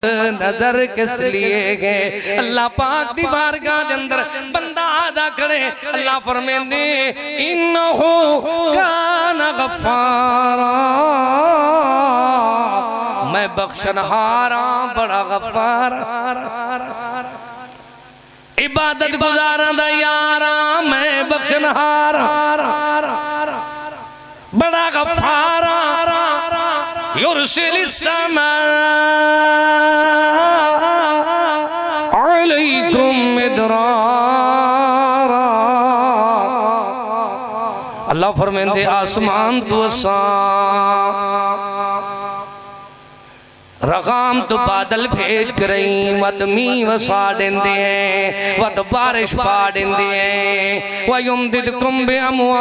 नजर किस लिए गए अल्लाह पाक दी बारगाह दे अंदर बंदा आदा करे अल्लाह फरमांदे इन्नहु काना गफ्फारा मैं बख्शनहारा बड़ा गफ्फार इबादत गुजारा दा यारा मैं बख्शनहारा बड़ा गफ्फारा युरसिलिस समा अलैकुम मिदरारा अल्लाह फरमाते आसमान तो रगाम तो बादल भेज कर वत मी वसा देंदे हैं वत बारिश पा देंदे हैं वयुमदिदकुम बिअमवाल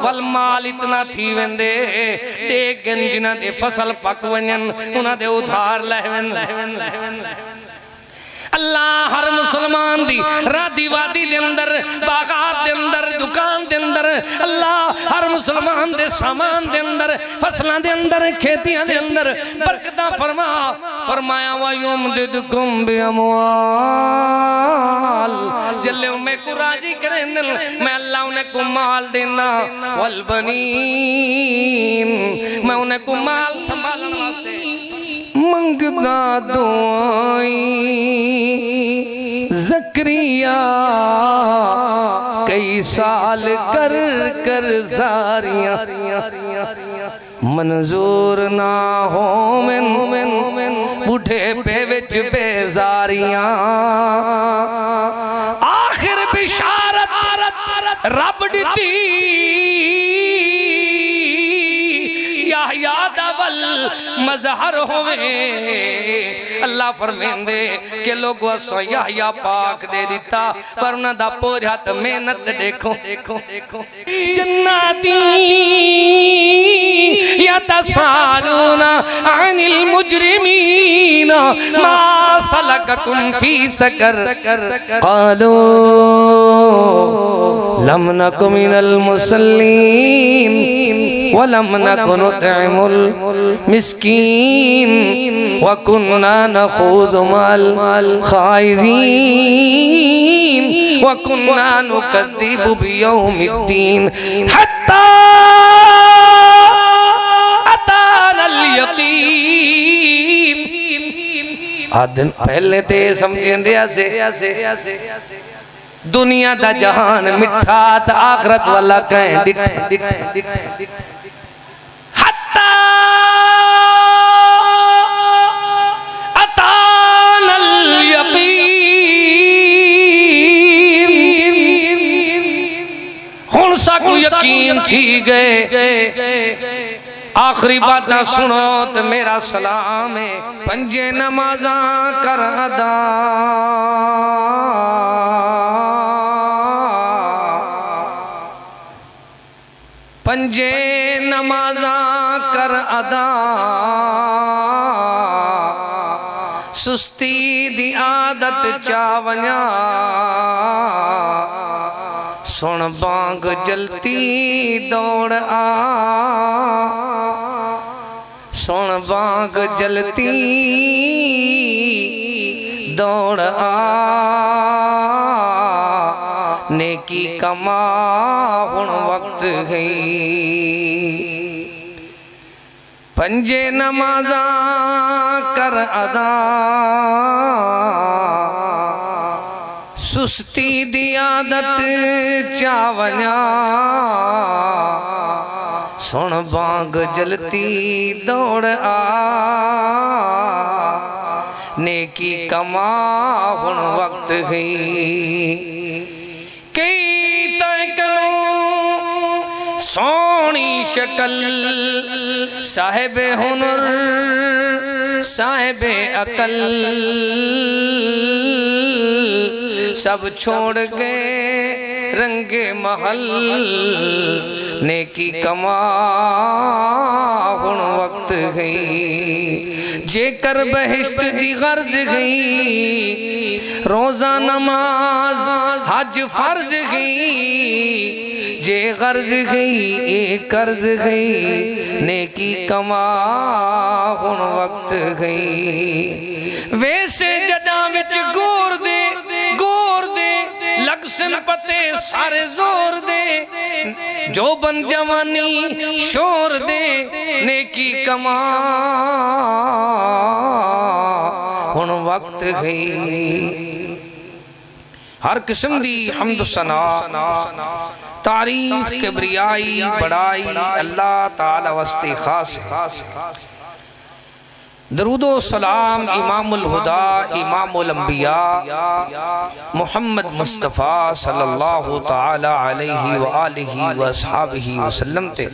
वल माल इतना थी वेंदे देगन जिन्हां दे फसल पक वञन उन्हां दे उधार लहवन अल्लाह हर मुसलमान दी रादी वादी दे अंदर बागात दे अंदर दुकान दे अंदर अल्लाह हर मुसलमान दे सामान दे अंदर फसलां दे अंदर खेतियां दे अंदर बरकतां फरमाया वा युमदिदकुम बिअमवाल जल्ले मैं को राजी करें मैं अल्लाह उन्हें को माल देना वल बनीन मैं उन्हें को माल संभालने वास्ते मंगदा दुआई ज़करिया कई साल कर कर जारियां मंजूर ना हो मैं बूढ़े पे विच बेजारियां आखिर बिशारत रब दिती मजहर होवे अल्लाह फरमांदे के लोगो असा याहया पाक दे दिता पर उन्हां दा पूरा त मेहनत देखो जन्नती यतसालूना अनिल मुजरिमीन मा सलककुम फी सकर क़ालू लम नकु मिनल मुसल्लीन वलम नकु नुतइमुल मिस्कीन वकुन्ना नखूज़ु मअल खाइज़ीन वकुन्ना नुकज़्ज़िबु बियौमिद्दीन हत्ता अतानल यकीन आदन पहले ते समझेंदे आसे दुनिया दा जहान मिठा त आखरत वाला कह हत्ता अतानल यकीन हुण साकू यकीन थी गए आखिरी बात ना सुनो तो मेरा सलाम है पंजे नमाजा कर अदा पंजे नमाजा कर अदा सुस्ती दी आदत चावन्या सुन बांग जलती दौड़ आ सुन बांग जलती दौड़ आ नेकी कमा हुण वक्त गई पंजे नमाजा कर अदा सुस्ती दी आदत चावन्या सुन बांग जलती दौड़ आ नेकी कमा हुण वक्त गई कई तय करूं सोनी शक्ल साहिब हुनर साहिब अकल सब छोड़ गए रंगे महल नेकी कमा हुण वक्त गई जेकर बहिश्त दी गर्ज गई रोजा नमाज हज फर्ज गई जे गर्ज गई ए कर्ज गई नेकी कमा हुण वक्त गई वैसे जड़ा विच गोर दे लग सन पते सारे जोर दे जो बन जवानी शोर दे नेकी कमा हुण वक्त गई। हर किस्म दी हम्द सना तारीफ किबरियाई बड़ाई अल्लाह ताला वस्ते खास है। दरूदो सलाम इमामुल हुदा इमामुल अंबिया मुहम्मद मुस्तफ़ा सल्लल्लाहु ताला अलैहि व आलिहि व अस्हाबिहि वसल्लम ते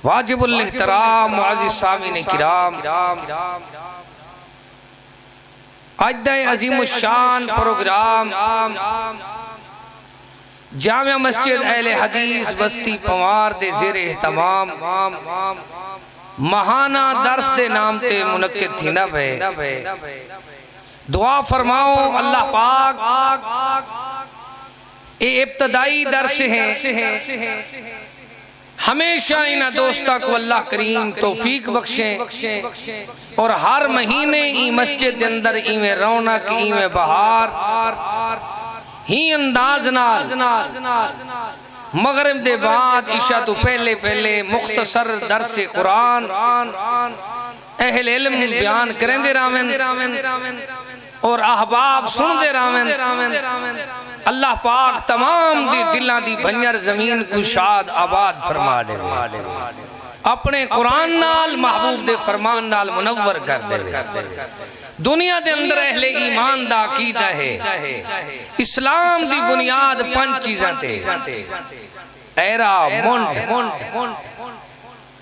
वाजिबुल इहतराम मुअज़्ज़िज़ सामीन किराम आज दा अजीमुश शान प्रोग्राम जामिया मस्जिद अहले हदीस बस्ती पवार दे ज़ेरे एहतमाम महाना दर्स दे नाम ते मुनक्किद थी ना वे दुआ फरमाओ अल्लाह पाक ये इब्तदाई दर्स है हमेशा इन दोस्ता को अल्लाह करीम तौफीक बख्शे और हर महीने ई मस्जिद के अंदर इवें रौनक इवें बहार ही अंदाज नाल मगरिब दे बाद इशा तो पहले मुख्तसर दर्स कुरान अहले इल्म बयान करेंदे रावें और अहबाब सुनदे रावें। अल्लाह पाक तमाम दी दिलां दी बंजर जमीन को शाद आबाद फरमा दे अपने कुरान नाल महबूब दे फरमान नाल मुनव्वर कर दे। दुनिया दे अंदर अहले ईमान दा अकीदा है इस्लाम दी बुनियाद 5 चीज़ां ते ऐरा मुंड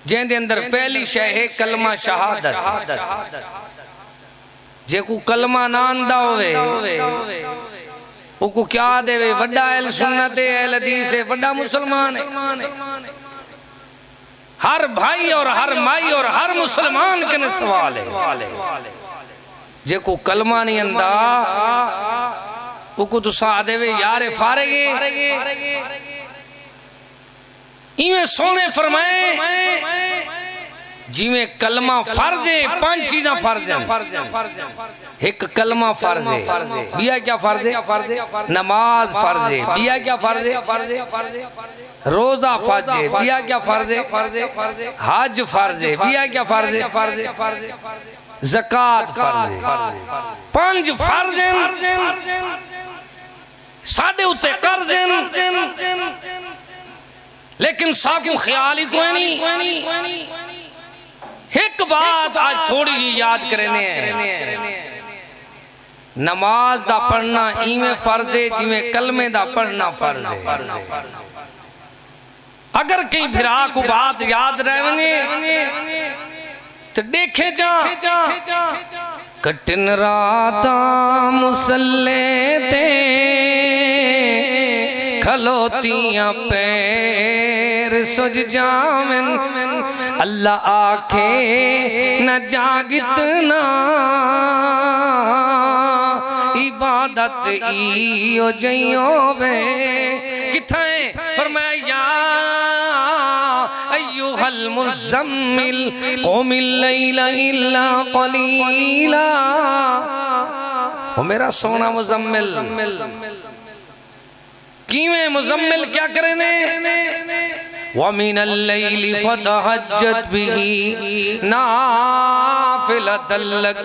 जेंदे अंदर पहली शय है कलमा शहादत जे को कलमा ना आंदा होवे को क्या देवे वड्डा अहल सुन्नत अहल हदीस है वड्डा मुसलमान है। हर भाई और हर माई और हर मुसलमान के सवाल है जे को कलमा नहीं आंदा को तुसा देवे यार फारेगे इवें सोने फरमाए जिमें कलमा फर्ज है 5 चीज़ां फर्ज हैं। एक कलमा फर्ज है बिया क्या फर्ज है नमाज फर्ज है बिया क्या फर्ज है रोजा फर्ज है बिया क्या फर्ज है हज फर्ज है बिया क्या फर्ज है ज़कात फर्ज है 5 फर्ज हैं साडे उत्ते कर्ज हैं लेकिन साकू ख्याल ही कोई नहीं। एक बात आज थोड़ी जी याद करने नमाज दा पढ़ना इवें फर्ज है जिवें कलमे दा पढ़ना फर्ज है। अगर कहीं भिरा को बात याद रहे तो देखे जा कटिन राता मुसल्ले ते खलोतियां पैर सुज जावन अल्लाह आखे न जागितना इबादत इयो जइयो वे किथे फरमाया अय्युहल मुज़म्मिल क़ुमिल लैला इल्ला क़लीला ओ मेरा सोना मुज़म्मिल किवें मुज़म्मिल क्या करे ने वमिनल लैली फतहज्जत बिही नाफिलतल लक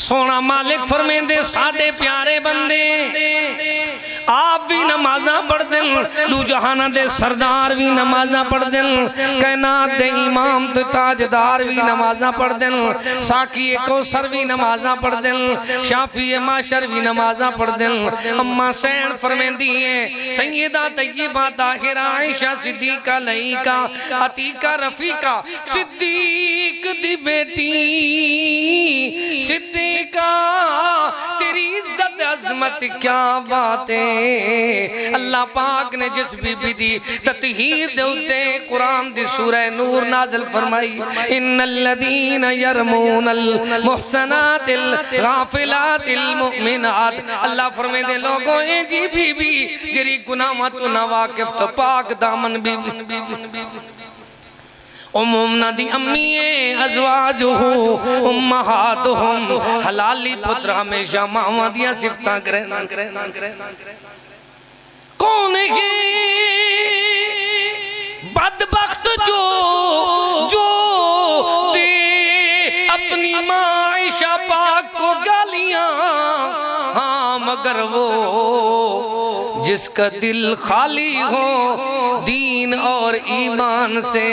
सोना मालिक फरमेंदे साडे प्यारे बंदे आप भी नमाजा पढ़ते दू जहाना दे सरदार भी नमाजा पढ़ते कैनात दे इमाम ते ताजदार भी नमाजा पढ़ते साकी कौसर भी नमाजा पढ़ते शाफी माशर भी नमाजा पढ़ते अम्मा सैन फरमेंदी है सैयदा तय्यबा ताहिरा आयशा सिद्दीका लईका अतीका रफीका सिद्दीक दी बेटी सिद्दीका तेरी इज्जत समत क्या बातें। अल्लाह पाक ने जिस बीबी दी ततहीर दे उत्ते कुरान दी सूरह नूर नाज़िल फरमाई, इन्नल्लज़ीना यरमूनल मुहसनातिल गाफिलातिल मुमिनात। अल्लाह फरमाते लोगों ए जी बीबी जेरी गुनाहां तो ना वाकिफ तो पाक दामन बीबी उम्मुना दी अम्मीए अज़वाजुहु उम्महातुहुम। हलाली पुत्र हमेशा मावां दियां सिफतां करे। कौन है बदबख्त जो दे अपनी माँ आयशा पाक को गालियां, हाँ मगर वो जिसका दिल खाली हो दीन और ईमान से।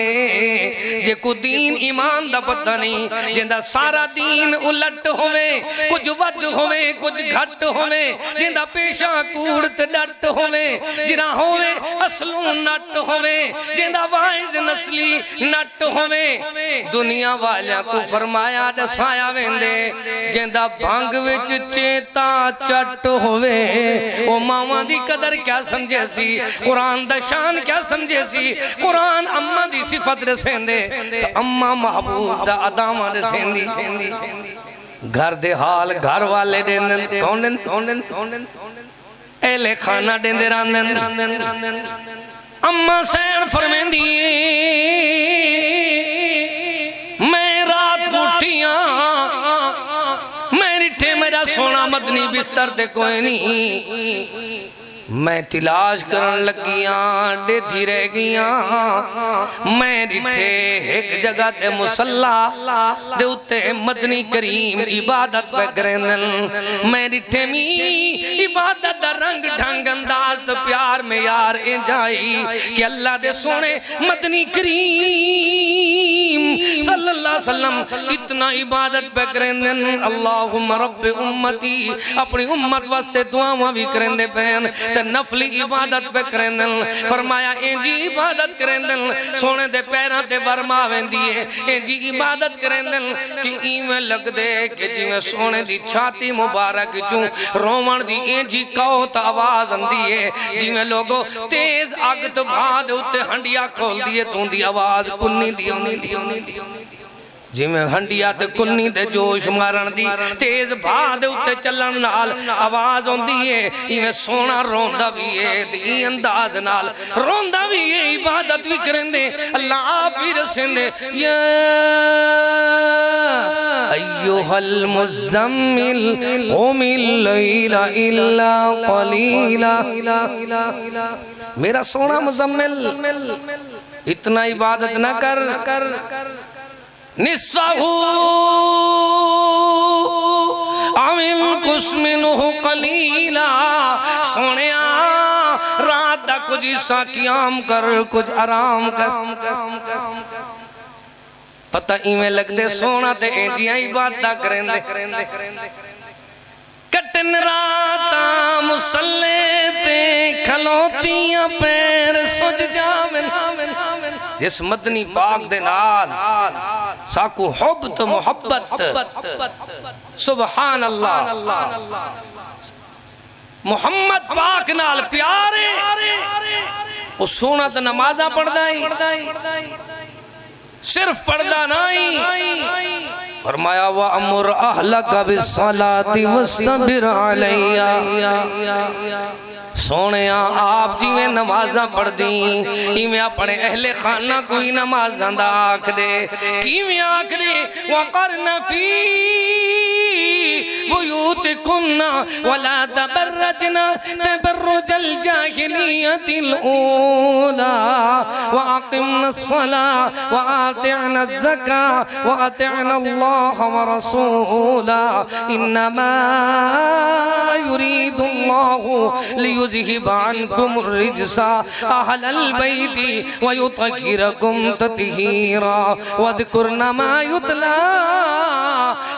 जे को दीन ईमान दा पता नहीं, जिंदा सारा दीन उलट होवे, कुछ वध होवे कुछ घट होवे, जिंदा पेशा कूड़ ते डट होवे, जिना होवे असलू नट होवे, जिंदा वाइज नस्ली नट होवे। दुनिया वालियां को फरमाया दसाया वेंदे, जिंदा भंग विच चेता चट होवे, ओ मावां दी कदर क्या समझे सी, कुरान दा शान क्या समझे सी। कुरान अम्मा दी सिफत दसेंदे तो अम्मा महबूब दा अदामा दसेंदी। घर दे हाल घर वाले देंदन, कौन एले खाना देंदे रांदन। अम्मा सैन फरमेंदी मैं रात को उठियां, मैं रिठे मेरा सोना मदनी बिस्तर ते कोई नहीं, मैं तिलाश करन लगिया डेथी रह गईया। मैं रिठे एक जगह ते मुसल्ला दे उत्ते मदनी करीम इबादत पे करेंदन। मैं रिठे मी इबादत दा रंग ढंग अंदाज तो प्यार में यार ए जाई कि अल्लाह दे सोने मदनी करीम सल्लल्लाहु अलैहि वसल्लम इतना इबादत पे करेंदन। अल्लाहुम्मा रब्बि उम्मती, अपनी उम्मत वास्ते दुआवां भी करेंदे पैन, नफली इबादत पे करेंदन। फरमाया इंजी इबादत करेंदन सोने दे पैरां ते वरमा वेंदी है, इंजी इबादत करेंदन कि इवें लगदे कि जिवें सोने दी छाती मुबारक चों रोवण दी इंजी कौत आवाज आंदी है, जिवें लोगो तेज अग तो बाद उत्ते हंडिया खोल दिए तो उंदी आवाज कुन्नी दी आउंदी, जिमें हंडिया ते कुन्नी ते जोश मारन दी तेज भाह दे उत्ते चलन नाल आवाज आउंदी है। इवें सोना रोंदा भी है, दी अंदाज नाल रोंदा भी है, इबादत भी करेंदे। अल्लाह आप भी रसेंदे या अय्युहल मुज़म्मिल क़ुमिल लैला इल्ला क़लीला। मेरा सोना मुज़म्मिल इतना इबादत ना कर, निस्फ़हु अविल कुस्मिनुहु क़लीला। सोनिया रात दा कुछ हिस्सा क़याम कर, कुछ आराम कर। पता इवें लगदे सोना ते इंजियां इबादत करेंदे, कटन राता मुसल्ले ते खलोतियां पैर सुज जावन। जिस मदनी पाक दे नाल साकू हुब तो मोहब्बत, सुभान अल्लाह। मोहम्मद पाक नाल प्यारे वो सोना तो नमाजा पढ़दा ही, सिर्फ पढ़दा नहीं। फरमाया व अमुर अहलका बिस्सलाति वस्तबिर अलैया। सोने आप जिमें नमाजा पढ़ दी इवें अपने अहले खाना कोई नमाजा दा आख दे, किवें आख दे वक़रना फी बुयूतिकुन्ना वला तबर्रजना तबर्रुजल जाहिलियतिल ऊला व अक़िमना स्सला व आतिअना ज़का व अतिअना अल्लाह व रसूला इन्नमा युरीदुल्लाहु लियुज़हिबा अन्कुम रिज्सा अहलल बैति व युतहिरकुम तत्हीरा वज़कुरना मा युतला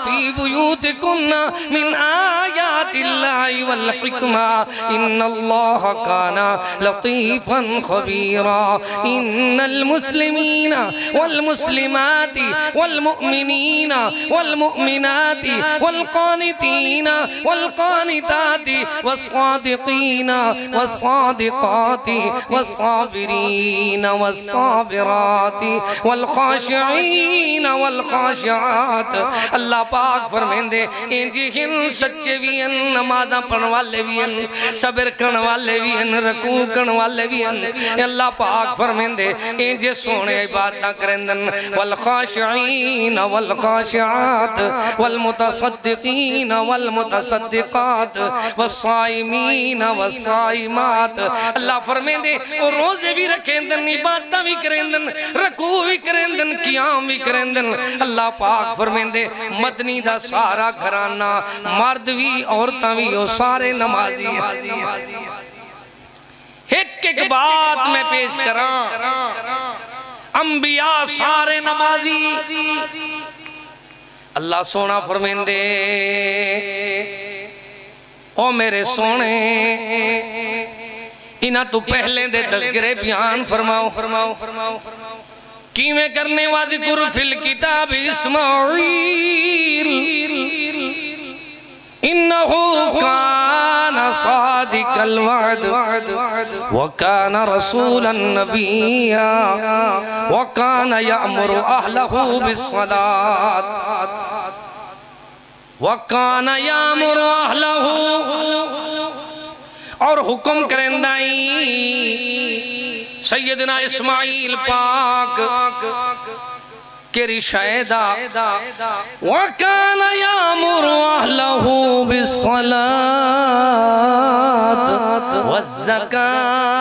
फी बुयूतिकुन्ना मिन आयातिल्लाहि वल हिकमा इन्नल्लाह काना लतीफन खबीरा इन्नल मुस्लिमीना वल मुस्लिमाति वल मुमिनीना वल मुमिनाति वल कानितीना वल कानिताति वस्सादिकीना वस्सादिकाति वस्साबिरीना वस्साबिराति वल खाशिईना वल खाशिआत। अल्लाह पाक फरमांदे इंज हिन सच्चे भी हैं, नमाज़ां पढ़न वाले भी हैं, सब्र करन वाले भी हैं, रकू करन वाले भी हैं। अल्लाह पाक फरमांदे इंज सोने इबादत करंदन वल खाशिईन वल खाशिआत वल मुतसद्दिकीन वल मुतसद्दिकात वस्साइमीन वस्साइमात। अल्लाह फरमांदे और रोजे भी रखेंदन, इबादत भी करेंदन, रकू भी करेंदन, क़याम भी करेंदन। अल्लाह पाक फरमांदे मदनी दा सारा घराना मर्द भी औरतां भी वो सारे नमाजी हैं। एक एक बात मैं पेश करा, अंबिया सारे नमाजी। अल्लाह सोना फरमांदे ओ मेरे सोने इन्हां तू पहले दे तज़किरे बयान फरमाओ फरमाओ फरमाओ किवें करने वाज़कुर फिल किताब इस्माईल इन्नहु काना सादिकल वअद व काना रसूलन नबिय्या व काना यअमुरु अहलहु बिस्सलात व काना यअमुरु अहलहु और हुक्म करेंदाई सैयदना इस्माईल पाक केरी शायदा वकान यामुरु अहलहु बिस्सलात वज़्ज़कात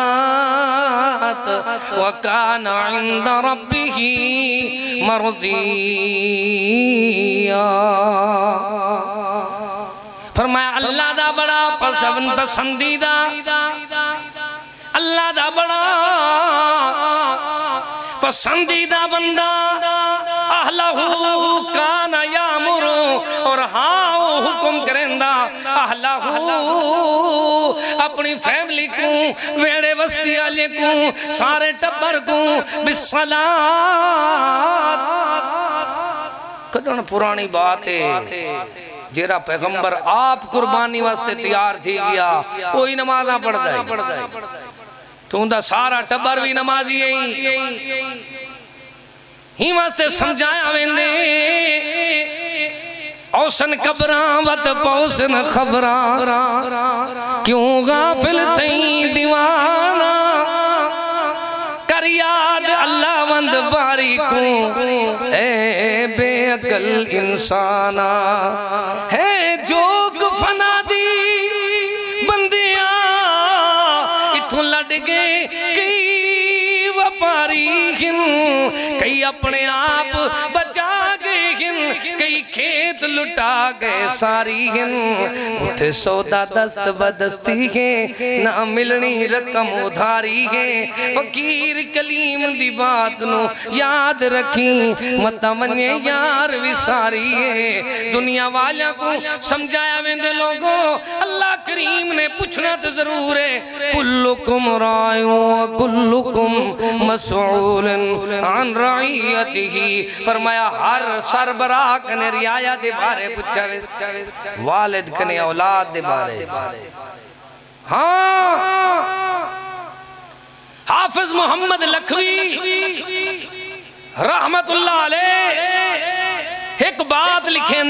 वकान इंद रब्बिही मर्दिया। फरमाया अल्लाह दा बड़ा पसंदीदा, अल्लाह दा बड़ा पसंदीदा बंदा अहलहु काना यामुरु और हाँ वो हुक्म करेंदा अहलहु अपनी फैमिली को वेड़े बस्ती वाले को सारे टब्बर को बिस्सलात। कदन पुरानी बात है जेरा पैगंबर आप कुर्बानी वास्ते तैयार थी गया वही नमाज़ां पढ़दा है, तूंदा सारा टब्बर भी नमाजी है ही वास्ते समझाया वेंदे औसन कबरां वत पौसन खबरां क्यों गाफिल थई दीवाना कर याद अल्लाह वंद बारी को ए बेअकल इंसाना है जोग फना दी बंदिया इथों लड़ गए कई व्यापारी कई अपने आप बचा गए कई खेत लुटा गए सारी उठे सौदा दस्त बदस्ती है ना मिलनी रकम उधारी है। फकीर कलीम दी बात नु याद रखी मत मने यार विसारी है। दुनिया वालियां को समझाया वेंदे लोगों अल्लाह करीम ने पूछना तो जरूर है कुल्लुकुम रायु कुल्लुकुम मसऊलन अन रइयतिही। फरमाया हर सरबराह कने रियाया दे बारे पूछा वालिद कने औलाद दे बारे। हाँ हाफिज मोहम्मद लखवी रहमतुल्लाह अलैह एक बात लिखे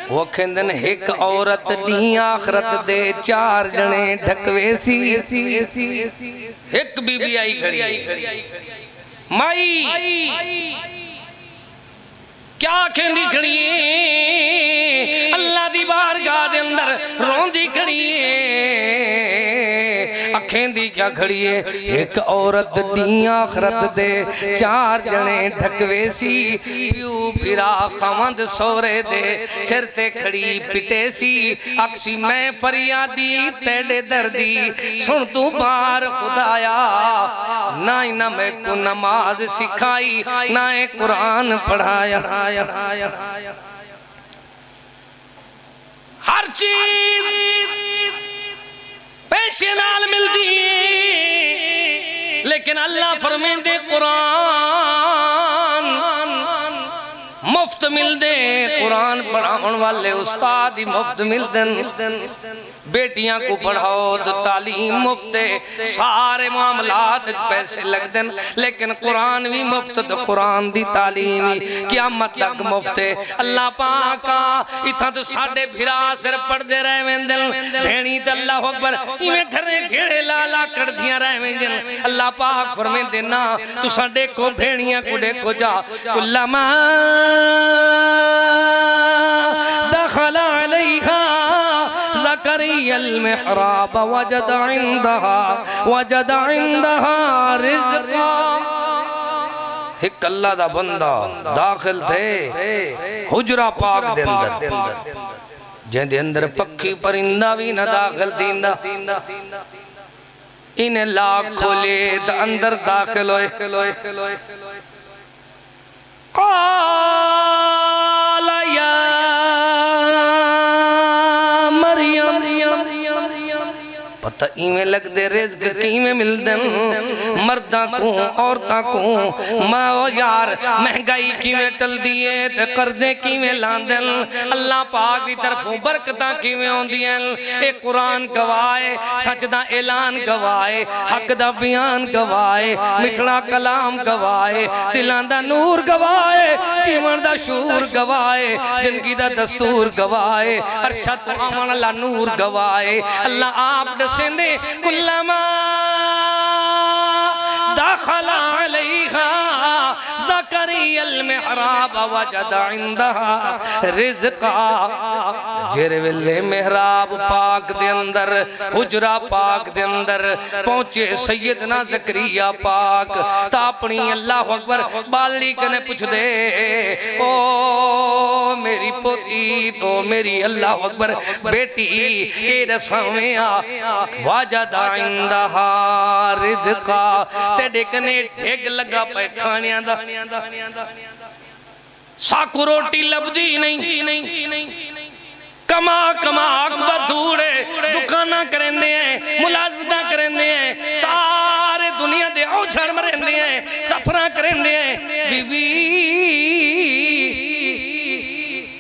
वो कहंदन एक औरत दी आखरत दे चार जने ढकवे सी एक बीबी आई खड़ी माई क्या कहंदी खड़ी अल्लाह दी बारगाह दे अंदर रोंदी खड़ी अखें अकेंदी क्या खड़ी है एक औरत दी आखरत दे चार जने ढकवे सी प्यू पिरा खमद सोरे दे सिर ते खड़ी पिटे सी अक्सी मैं फरियादी तेरे दर्दी सुन तू बार खुदाया ना ही ना मैं को नमाज सिखाई ना ही कुरान पढ़ाया हर चीज पैसे नाल मिलती है लेकिन अल्लाह फरमाते कुरान मुफ्त मिलते कुरान पढ़ाने वाले उस्ताद ही मुफ्त मिलते बेटियां को पढ़ाओ तो तालीम मुफ्त है सारे मामलात पैसे लगते लेकिन कुरान भी मुफ्त तो कुरान दी तालीम ही क़यामत तक मुफ्त है अल्लाह पाक इथा तो साडे फिरा सिर पढ़ते रह वेंदे भेणी ते अल्लाह अकबर इवें घरे झेड़े लाला कड़दियां रह वेंदे अल्लाह पाक फरमांदे ना तुसां देखो भेणियां को देखो जा कुल्लमा दखल अलैहा ज़करियल मिहराब वजद इंदहा रिज़्क़ा एक अल्लाह दा बंदा दाखिल थे हुजरा पाक दे अंदर जेंदे अंदर पक्षी परिंदा भी न दाखिल थींदा इन्हें लाख खोले तो अंदर दाखिल होए काला या पता इवें लगते रिज़्क़ किवें मिलदे मर्दा को औरतां को मैं यार महंगाई किवें टलदी है ते कर्जे किवें लांदे अल्लाह पाक दी तरफों बरकतां किवें आउंदियां ए कुरान गवाए सच दा ऐलान गवाए हक दा बयान गवाए मिठड़ा कलाम गवाए दिलां दा नूर गवाए जीवन दा शूर गवाए जिंदगी दा दस्तूर गवाए अरशद आवन वाला नूर गवाए अल्लाह आप दसेंदे कुल्लमा दखल अलैहा ज़करियल मिहराब वजद इंदहा रिज़्क़ा जेरे वेले मेहराब पाक दे अंदर हुजरा पाक दे अंदर पहुंचे सैयदना ज़करिया पाक ता अपनी अल्लाह अकबर बाली कने पुछ दे ओ मेरी पोती तो मेरी अल्लाह अकबर बेटी ए दसावें वजद इंदहा रिज़्क़ा तेरे कने ढेग लगा पे खानियां दा साकू रोटी लभदी नहीं कमा कमा बधूड़े दुकाना करेंदे हैं मुलाजमता करेंदे हैं सारे दुनिया दे औछड़ मरेंदे हैं सफरा करेंदे हैं बीबी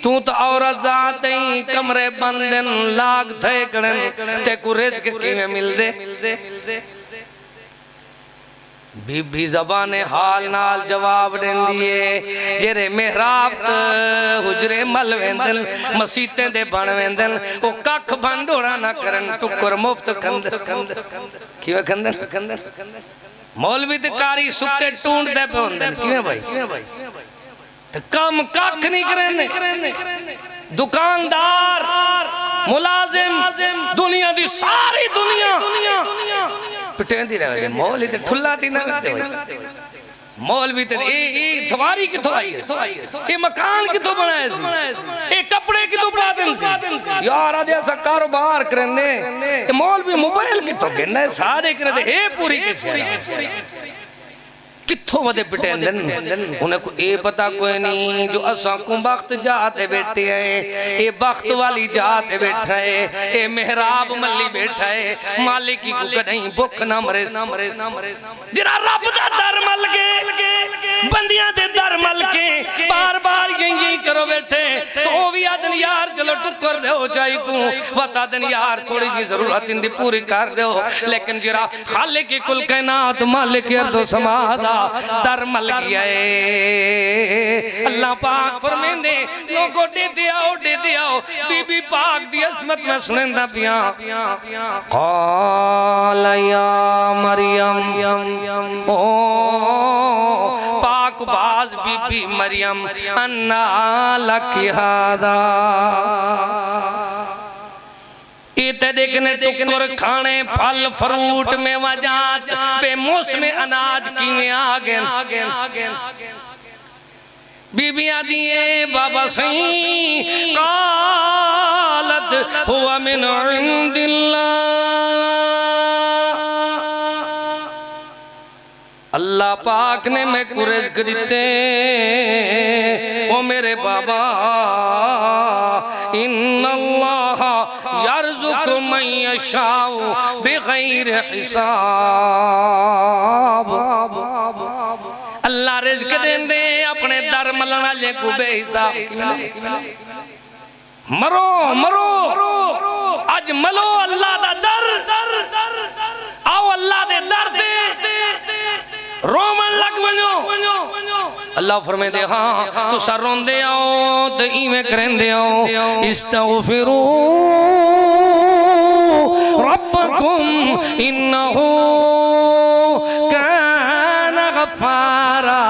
तू तो औरत जात ही कमरे बंदन लाग थे कड़न ते को रिज़्क़ किवें मिलदे बीबी ज़बाने हाल नाल जवाब देंदी है जेरे मेहराब हुजरे मल वेंदन मसीते दे बन वेंदन ओ कख बंडोड़ा ना करन टुकर मुफ्त कंदर किवें कंदर मौलवी ते कारी सुक्के टूंडदे पे होंदन किवें भाई ते काम कख नहीं करेंदे दुकानदार मुलाजिम दुनिया दी सारी दुनिया पिटेंदी रहे मौल ते ठुल्ला थी ना मौलवी ते ए सवारी किथों आई है ए मकान किथों बनाए सी ए कपड़े किथों पादन सी यार आदे सा कारोबार करने ए मौलवी मोबाइल किथों गिनने सारे करदे हे पूरी किथों वदे पिटेंदन उन्हें को ए पता कोई नहीं जो असा को वक्त जाते बैठे है ए वक्त वाली जाते बैठा है ए मेहराब मल्ली बैठा है मालिक की को नहीं भुख ना मरे जरा रब दा दर मल के बंदियां दे दर मल के बार-बार यही करो बैठे तो ओ भी आदन यार चलो टुकर दे हो जाई को बता दिन यार थोड़ी जी जरूरत इंदी पूरी कर दो लेकिन जरा खालिक की कुल कायनात मालिक अर्दो समादा दर मल गया है अल्लाह पाक फरमांदे लोगो दे आओ बीबी पाक दी असमत में सुनंदा पिया क़ाल या मरियम ओ पाक बाज बीबी मरियम अन्ना लकी हादा देखने टुकर खाने फल फ्रूट मेवा जात बेमौसम अनाज किवें आ गए बीबियां दिए बाबा सही कालत हुआ मिन इंदिल्लाह अल्लाह पाक ने मैं कुरज़ दिते ओ मेरे बाबा इन्नल्लाह यर्ज़ुक़ु मन यशाउ बिग़ैर हिसाब अल्लाह रिज़्क़ देंदे अपने दर मलण वाले को बेहिसाब मरो मरो अज मलो अल्लाह दा दर आओ अल्लाह दे दर ते रोमन लग वनो अल्लाह फरमाते हाँ तुसा रोंदे आओ ते इवें करेंदे आओ इस्तगफिरू रब्बकुम इन्नहु कान गफ्फारा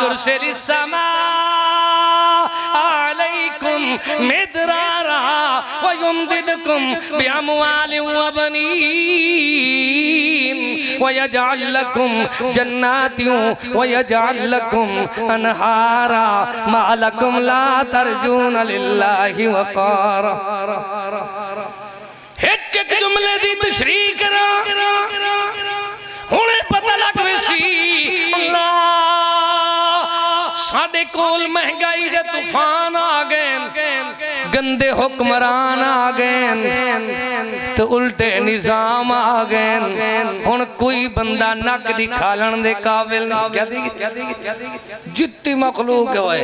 युरसिलिस समा अलैकुम मिदरारा व युमदिदकुम बिअमवालिन व बनीन वयजअल लकुम जन्नातिन वयजअल लकुम अनहारा मा लकुम ला तर्जून लिल्लाहि वक़ारा एक एक जुमले दी तशरीह करा हुणे पता लग वैसी अल्लाह साडे कोल महंगाई दे तूफान आ गए गंदे हुक्मरान आ गए तो उल्टे निजाम आ गए हुण कोई बंदा नक दी खालन दे काबिल जितनी मखलूक होए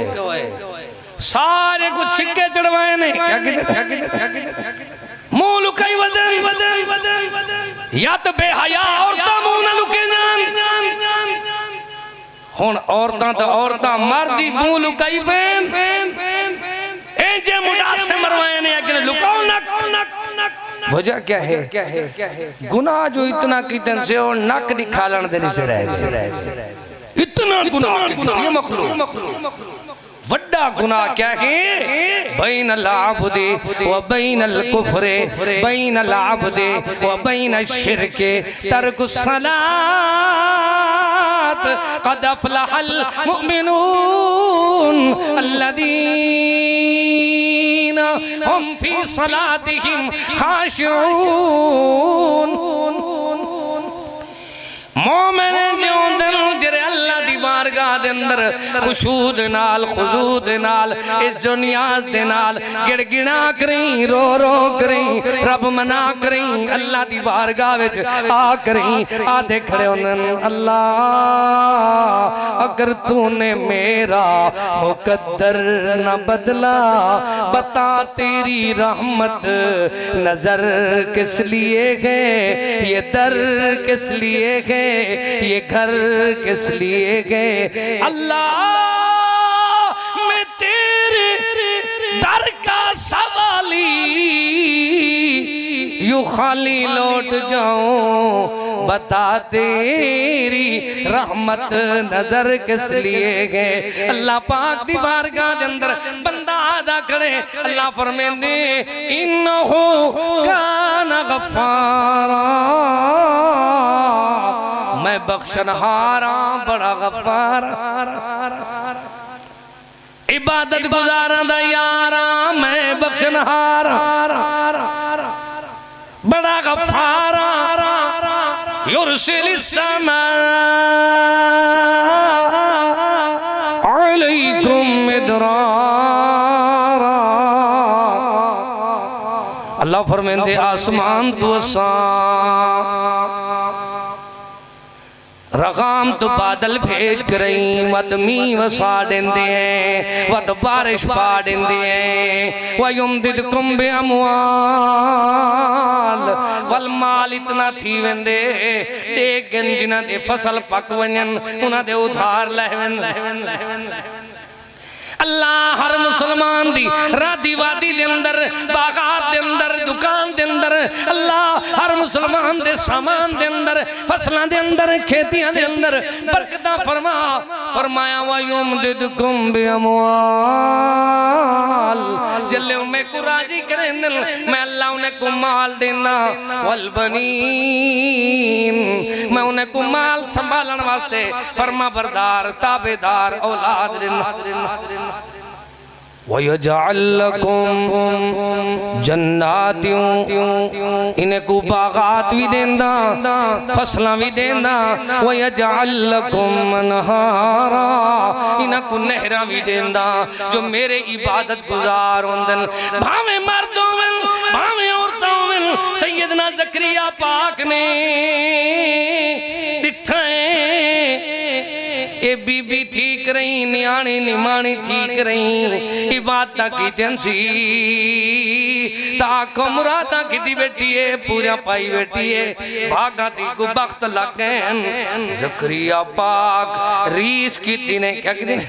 सारे को छिक्के चढ़वाए ने मुंह लुकाई वदन या तो बेहया औरतां मुंह ना लुके जान हुण औरतां तो औरतां मर्दी मुंह लुकाई पेन ए जे मुंडा से मरवाए ने अगले लुकाओ नक वजह क्या है गुनाह जो इतना कीतन से और नक दी खालन दे नहीं से रह गए इतना गुनाह ये मखलूक वड्डा गुनाह क्या है बैनल अब्दी व बैनल कुफ्रे बैनल अब्दी व बैनश शिरके तर्कुस सलात क़द अफ़लहल मुमिनून अल्लज़ीना हुम फ़ी सलातिहिम ख़ाशिऊन मोमिन जो दिल जरे अल्लाह दी बारगाह दे अंदर खुशू दे नाल खुजू दे नाल इज्जत नियाज दे नाल गिड़गिड़ा करी रो रो करी रब मना करी अल्लाह दी बारगाह विच आ करी आधे खड़े होंदे अल्लाह अगर तूने मेरा मुकद्दर न बदला बता तेरी रहमत नजर किस लिए है ये दर किस लिए है ये घर किस लिए गए अल्लाह मैं तेरे दर का सवाली यूं खाली लौट जाऊं बता तेरी रहमत नजर किस लिए गए अल्लाह पाक दी बारगाह दे अंदर बंदा आदा करे अल्लाह फरमांदे इन्नहु कान गफ्फारा मैं बख्शनहारा बड़ा गफ्फार इबादत गुजारा दा यारा मैं बख्शनहारा बड़ा गफ्फारा युरसिलिस समा अलैकुम मिदरारा अल्लाह फरमाते आसमान तो रगाम तो बादल भेज करई वत मी वसा देंदे हैं वत बारिश पा देंदे हैं व युमदिदकुम बिअमवाल वल माल इतना थी वेंदे देख जिन्हां दे फसल पक वञन उन्हां दे उधार लहवन अल्लाह हर मुसलमान दी रादी वादी दे अंदर बागात दे अंदर दुकान दे अंदर अल्लाह हर मुसलमान दे सामान दे अंदर फसलां दे अंदर खेतियां दे अंदर बरकतां फरमाया व युमदिदकुम बिअमवाल जल्ले मैं को राजी करें मैं अल्लाह उन्हें को माल देना वल बनीन मैं उन्हें को माल संभालने वास्ते फरमा बरदार ताबेदार औलाद देना वयजअल लकुम जन्नातियों इन्हें को बागात भी देना फसलां भी देना वयजअल लकुम अनहारा इन्हें को नहरां भी देना जो मेरे इबादत गुजार होंदन भावे मर्दों में भावे औरतों में सैयदना ज़करिया पाक ने डिठा ए बीबी ठीक रही न्याणी निमाणी ठीक रही इबादत की टेंसी ताको मुरादा की बैठी है पूरा पाई बैठी है भागा दी को वक्त लगे ज़करिया पाक रीस की ने क्या की दिन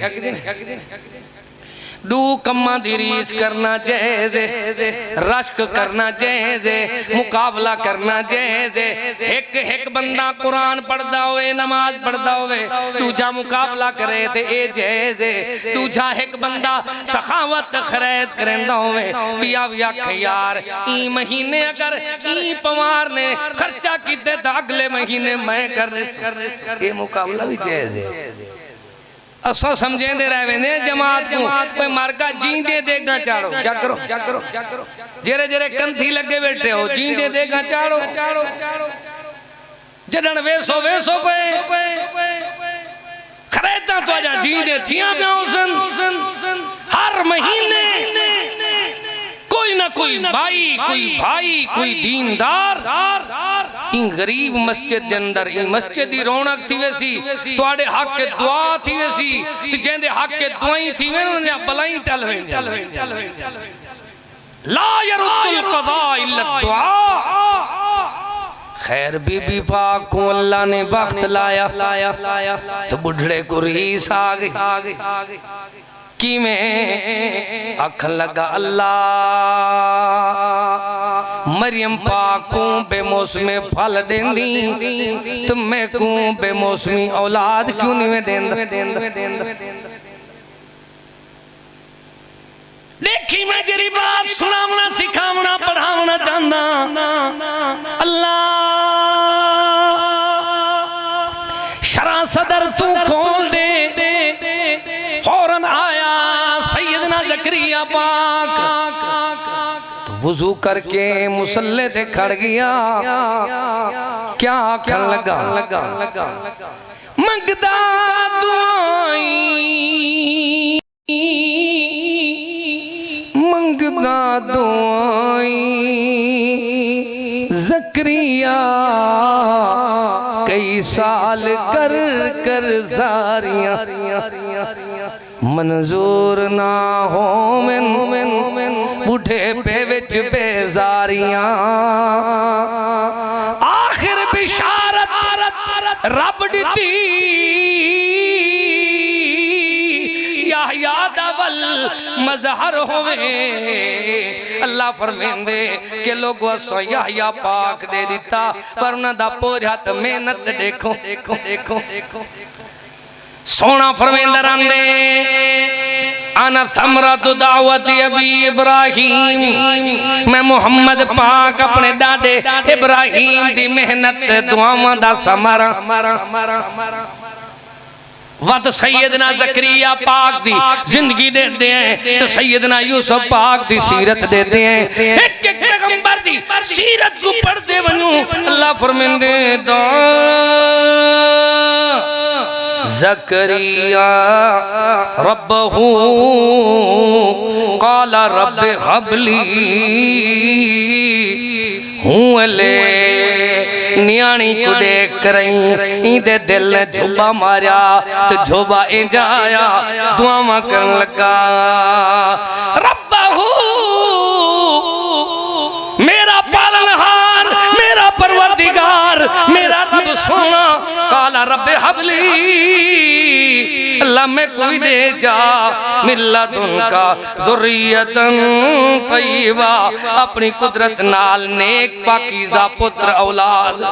दू कम्मा दी रीस करना जायज़ रश्क करना जायज़ मुकाबला करना जायज़ एक एक बंदा कुरान पढ़दा होवे नमाज पढ़दा होवे दूजा मुकाबला करे ते ए जायज़ दूजा एक बंदा सखावत खैरत करेंदा होवे बिया बिया यार ई महीने अगर ई पवार ने खर्चा कीते तो अगले महीने मैं कर ये मुकाबला भी जायज़ है असा समझेंदे रह वेंदे जमात को कोई मार्का जींदे देगा चाड़ो क्या करो जेरे जेरे कंथी लगे बैठे हो जींदे देगा चाड़ो जडन वेसो वेसो पे खरेता तो आजा जींदे थिया पे हर महीने कोई ना कोई भाई कोई दीनदार इन गरीब मस्जिद के अंदर इन मस्जिद की रौनक थी वैसी तुआड़े हक के दुआ थी वैसी ते जेंदे हक के दुआई थी वे उन्हें बलाई टल वे ला यरुद्दुल क़ज़ा इल्ला दुआ खैर बीबी पाक को अल्लाह ने वक्त लाया तो बुढ़ड़े को रीस आ गई कि मैं अख लगा अल्लाह मरियम पाक को बेमौसमी फल देंदी तो मैं को बेमौसमी औलाद क्यों नहीं मैं देंदा देखी मैं जेरी बात सुनावना सिखावना पढ़ावना चाहना अल्लाह शरा सदर तू खोल दे फौरन आया सैयदना ज़करिया पाक तो वुजू करके मुसल्ले ते खड़ गया क्या आखन लगा मंगदा दुआई ज़करिया कई साल कर कर जारियां मंजूर ना हो मैं बूढ़े पे विच बेजारियां आखिर बिशारत रब दी याहया दा वल मजहर होवे अल्लाह फरमांदे के लोगो असा याहया पाक दे दिता पर उन्हां दा पूरा त मेहनत देखो सोना फरमांदा रंदे अना समरतु दावती अबी इब्राहिम मैं मोहम्मद पाक अपने दादे इब्राहिम दी मेहनत दुआवां दा समरा वत सैयदना ज़करिया पाक दी जिंदगी देते हैं तो सैयदना यूसुफ पाक दी सीरत देते हैं एक एक पैगंबर दी सीरत को पढ़ते बनू अल्लाह फरमांदे ज़करिया रब्बहू क़ाला रब्बि हबली हुले न्याणी को देख रही इंदे दिल ने झोबा मारा तो झोबा इंजाया दुआवा करन लगा रब्बहू मेरा पालनहार मेरा परवरदिगार मेरा रब सोना काला रब्बे हबली अल्लाह में कोई दे जा मिल्लत उनका ज़ुर्रियतन तय्यबा अपनी कुदरत नाल नेक पाकीज़ा पुत्र औलाद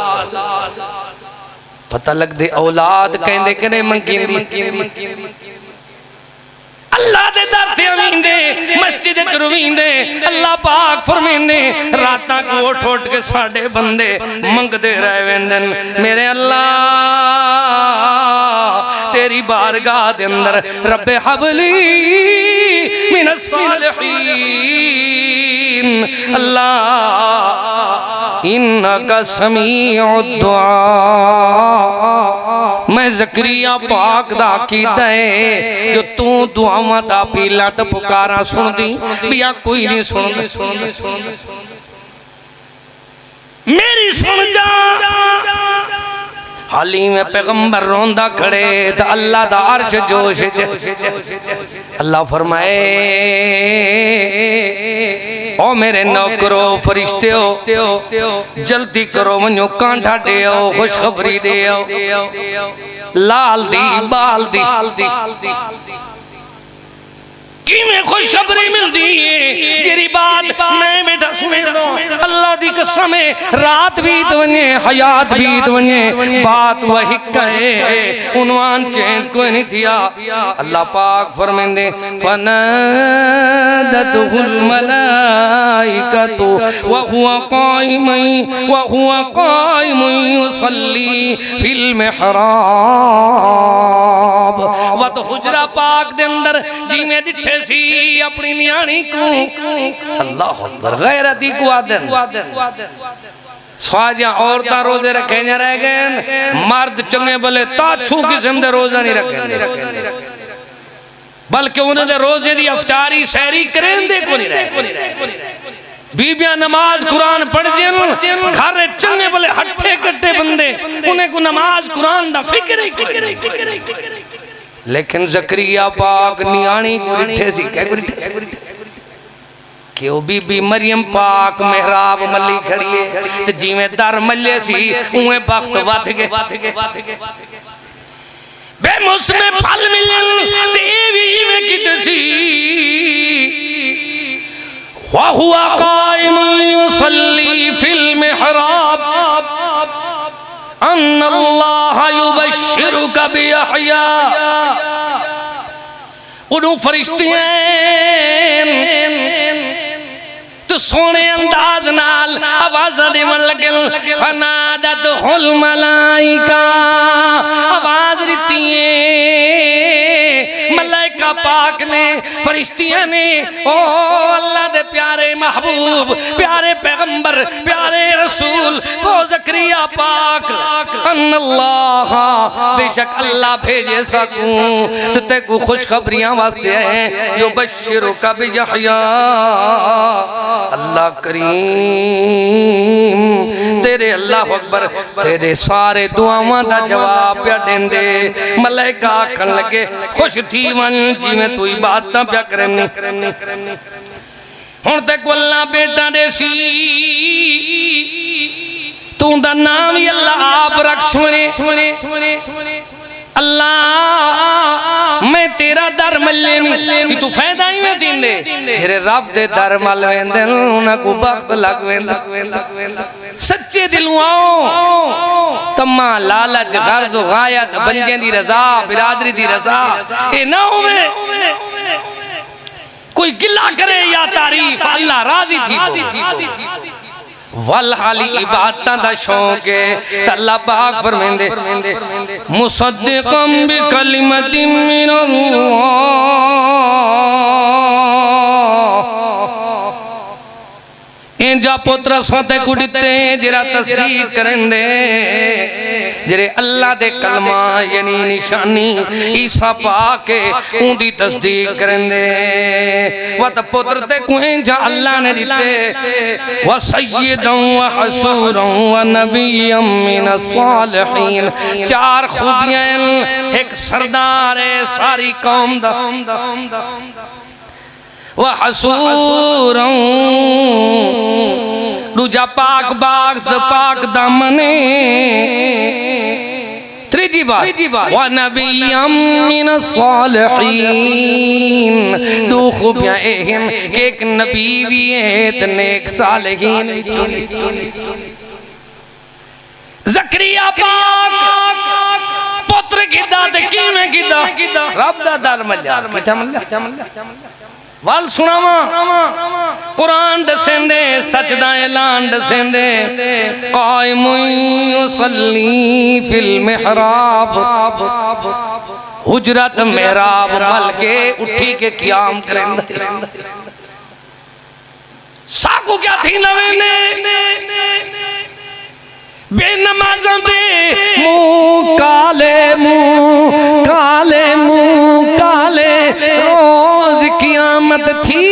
पता लग दे औलाद कहंदे कने मंगिंदी अल्लाह दे दर ते आविंदे मस्जिद च रवींदे अल्लाह पाक फरमाइंदे रातां को उठ उठ के साडे बंदे मंगदे रह वेंदन मेरे अल्लाह तेरी बारगाह दे अंदर रब्बे हबली मिनस सालिहीन अल्लाह इन्नका समीउद दुआ मैं ज़करिया पाक दा कीदा है जो तू दुआवां दा पीला ते पुकारा सुनदी बिया कोई नहीं सुनदी मेरी सुन जा हाली में पैगंबर रोंदा खड़े तो अल्लाह दा अर्श जोश अल्लाह फरमाए ओ मेरे नौकरो फरिश्ते हो जल्दी करो मनो कांठा दे आओ खुशखबरी दे आओ लाल दी बाल दी किमें खुशखबरी मिलती है जेरी बात मैं बेटा सुने दो अल्लाह दी कसम है रात बीत वने हयात बीत वने बात वही कहे उन्वान चेंज कोई नहीं दिया अल्लाह पाक फरमाइंदे फनादतहुल मलाइकतु व हुवा काइम युसल्ली फिल मिहराब व तो हुजरा पाक दे अंदर जिमें दिठे सी अपनी न्याणी को अल्लाह अकबर गैरती को आदन स्वाजा औरता रोजे रखे न रह गए मर्द चंगे भले ताछू किस्म दे रोजा नहीं रखे बल्कि उन्होंने रोजे दी अफ्तारी सहरी करेंदे को नहीं रहे बीबियां नमाज कुरान पढ़ दिन घर चंगे भले हट्ठे कट्टे बंदे उन्हें को नमाज कुरान दा फिक्र ही लेकिन ज़करिया पाक नियाणी को रिठे सी क्या क्यों बीबी मरियम पाक मेहराब मल्ली खड़ी है ते जिवें दर मल्ले सी उए वक्त वध गए बे मौसमे फल मिलन ते भी इवें किते सी वा हुआ काइम युसल्ली फिल मिहराब अन्नल्लाह युबश्शिरुका बियहया उन्हों फरिश्ते तो सोने अंदाज नाल आवाज़ देवन लगे फनादतहुल मलाइका आवाज़ दिती है मलाइका पाक ने फरिश्तियां ने ओ अल्लाह दे प्यारे महबूब प्यारे पैगंबर प्यारे रसूल ओ ज़करिया पाक अन्नल्लाह बेशक अल्लाह भेजे सकूं तो ते को खुशखबरियां वास्ते है यो बश्शिरुका बियहया अल्लाह करीम तेरे अल्लाह अकबर तेरे सारे दुआवां दा जवाब पे देंदे मलाइका आखन लगे खुश थी वन जिवें तू इबादतां पे करनी हुण तक अल्लाह बेटा दे सी तू दा नाम ही अल्लाह आप रख सुने अल्लाह मैं तेरा दर मल्ले में तू फायदा ही में दींदे तेरे रब दे दर मल वेंदे उन्हां को बख्त लग वेंदा सच्चे दिलों आओ तम्मा लालच गर्ज गायत बंजे दी रजा बिरादरी दी रजा ए ना होवे कोई गिला करे या तारीफ अल्लाह राजी थी वल हाली इबादतां दा शौक है अल्लाह पाक फरमांदे मुसद्दिक़म बिकलिमतिन मिनल्लाह इंजा पुत्र साथे कुड़ते जरा तस्दीक करंदे जरे अल्लाह दे कलमा यानी निशानी ईसा पाके उंदी तस्दीक करंदे वत पुत्र ते कुंजा अल्लाह ने दिते व सय्यदन व हसूरन व नबिय्यम मिनस सालिहीन चार खूबियां एक सरदार है सारी कौम दा व हसूरन दूजा पाक बाग पाक दामने त्रीजी बात व नबिय्यम मिनस सालिहीन दो खूबियां हैं कि एक नबी भी है ते नेक सालिहीन ज़करिया पाक पुत्र कीदा ते किवें कीदा रब दा दर मल्ला किथा मल्ला वाल सुनावा कुरान दसेंदे सच दा ऐलान दसेंदे कायमुन युसल्ली फिल मिहराब हुजरत मेहराब मल के उठी के क़याम करेंदा साकू क्या थी नवे ने बेनमाज़ां दे मुंह काले रोज क़यामत थी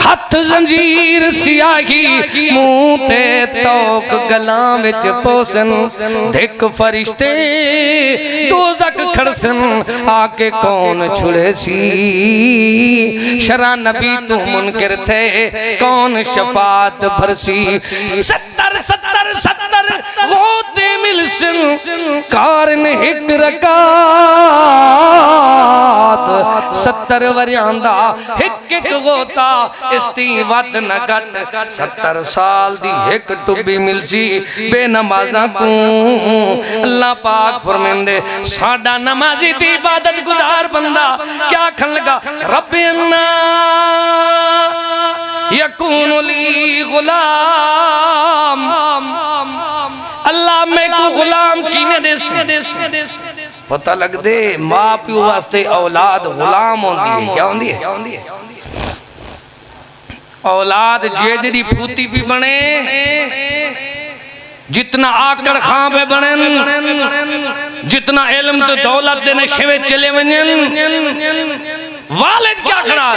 हथ जंजीर सियाही मुंह ते तौक गलां विच पोसन धिक फरिश्ते दोज़ख खड़सन आके कौन छुड़े सी शरा नबी तू मुनकिर थे कौन शफात भरसी 70 होते मिलसन कारण हिक रकात 70 वरियांदा हिक होता इसती वद न घट 70 साल दी हिक टुब्बी मिलसी बेनमाज़ां को अल्लाह पाक फरमांदे साडा नमाजी दी इबादत गुजार बंदा क्या आखन लगा रब्बे अन्ना यकून ली गुलाम अल्लाह मैं को गुलाम कीने दे पता लग दे मां प्यो वास्ते औलाद गुलाम होंदी है क्या होंदी है औलाद जेजरी फूती भी बने जितना आकड़ खां पे बने जितना इल्म तो दौलत दे नशे में चले वजन वालिद क्या खड़ा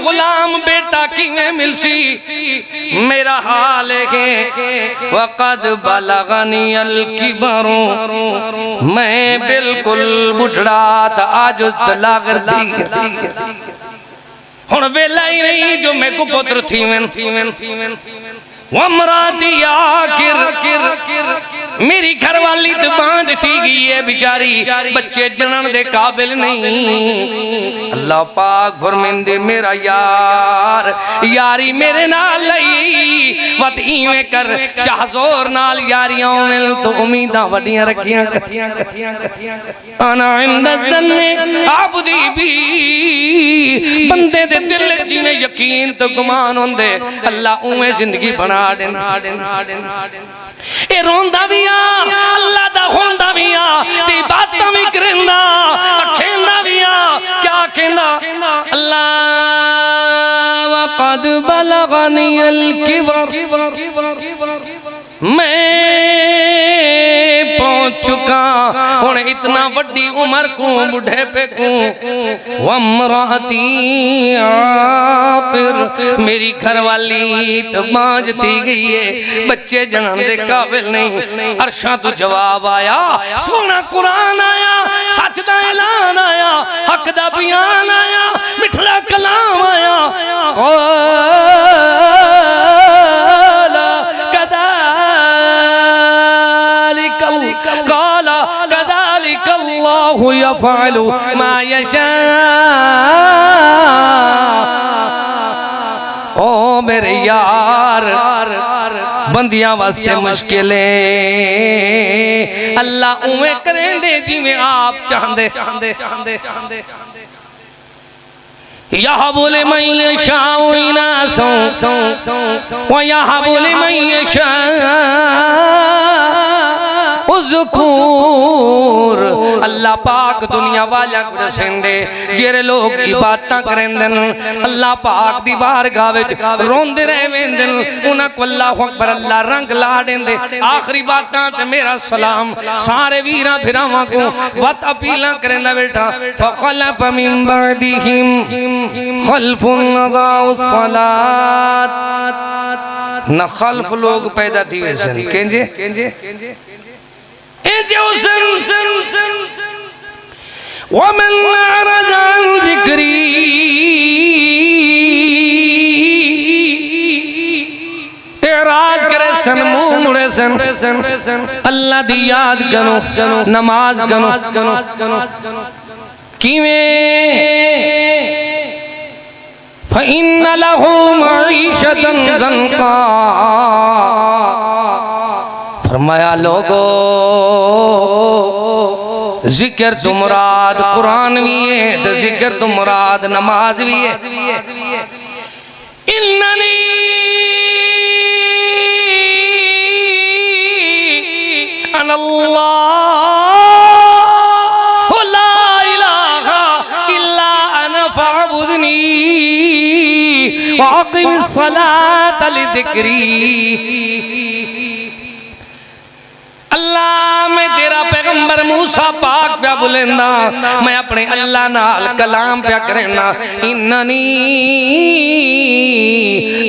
गुलाम बेटा किवें मिलसी मेरा हाल है वक़द बलगनी अल किबरू मैं बिल्कुल बुढ़ा था आज तलागर थी हुण वेला ही नहीं जो मैं को पुत्र थी वमराती आखिर मेरी घरवाली तो बांझ थी गई है बेचारी बच्चे जनन दे काबिल नहीं अल्लाह पाक फरमांदे मेरा यार यारी मेरे नाल लई वत इवें कर शाहजोर नाल यारियां मिल तो उम्मीदां वड्डियां रखियां अना इंद ज़न्ने आबदी भी बंदे दे दिल जिवें यकीन तो गुमान होंदे अल्लाह उवें जिंदगी बना ए रोंदा भी आ अल्लाह दा होंदा भी आ ते बातां भी करंदा अखेंदा भी आ क्या कहंदा अल्लाह वक़द बलगनी अल किबर मैं पहुंच चुका हुण इतना वड्डी उम्र को बुढ़े पे को वमराती आखिर मेरी घरवाली तो बांझ थी गई है बच्चे जनन दे काबिल नहीं अरशा तो जवाब आया सोना कुरान आया सच दा ऐलान आया हक दा बयान आया मिठड़ा कलाम आया यफ़अलु मा यशा ओ मेरे यार बंदियां वास्ते मुश्किलें अल्लाह उवें करेंदे जिवें आप चाहंदे यहबु लिमन यशाउ इनासा व यहबु लिमन यशाउ ज़ुकूर अल्लाह पाक दुनिया वाला को दसेंदे जेरे लोग इबादतां करेंदन अल्लाह पाक दी बारगाह विच रोंदे रहवेंदन उन्हां को अल्लाह अकबर अल्लाह रंग ला देंदे आखिरी बातां ते मेरा सलाम सारे वीरां फिरावां को वत अपीलां करेंदा बेटा फखलफ मिन बअदिहिम खल्फुन अदाउस सलात न खल्फ लोग पैदा थी वैसे केंजे वमन अरज़ अन ज़िक्री एराज करे सन मुंह मुड़े सन अल्लाह दी याद करो नमाज करो किवें फ़इन्न लहू मईशतन ज़न्क़ा। फरमाया लोगो जिक्र तो मुराद कुरान भी है, तो जिक्र तो मुराद नमाज भी है। इन्ननी अनल्लाह ला इलाहा इल्ला अना फअबुदनी वअक़िमिस सलात लिज़िक्री। अल्लाह मैं तेरा पैगंबर मूसा पाक पे बुलेंदा, मैं अपने अल्लाह नाल कलाम पे करना। इन्ननी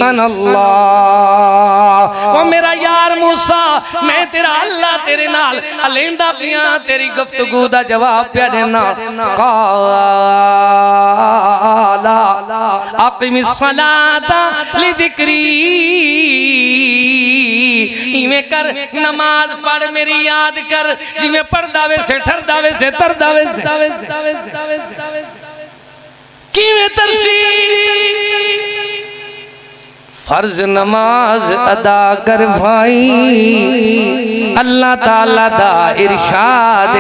अनल्लाह, वो मेरा यार मूसा मैं तेरा अल्लाह तेरे नाल अलेंदा पिया, तेरी गुफ्तगू दा जवाब पे देना। काला अक़िमिस सलाता लिज़िक्री, इवें कर नमाज पढ़ मेरी याद कर, जिवें पढ़दा वे से ठरदा वे से तरदा वे से किवें तरसी। फर्ज नमाज अदा कर भाई, अल्लाह ताला दा इरशाद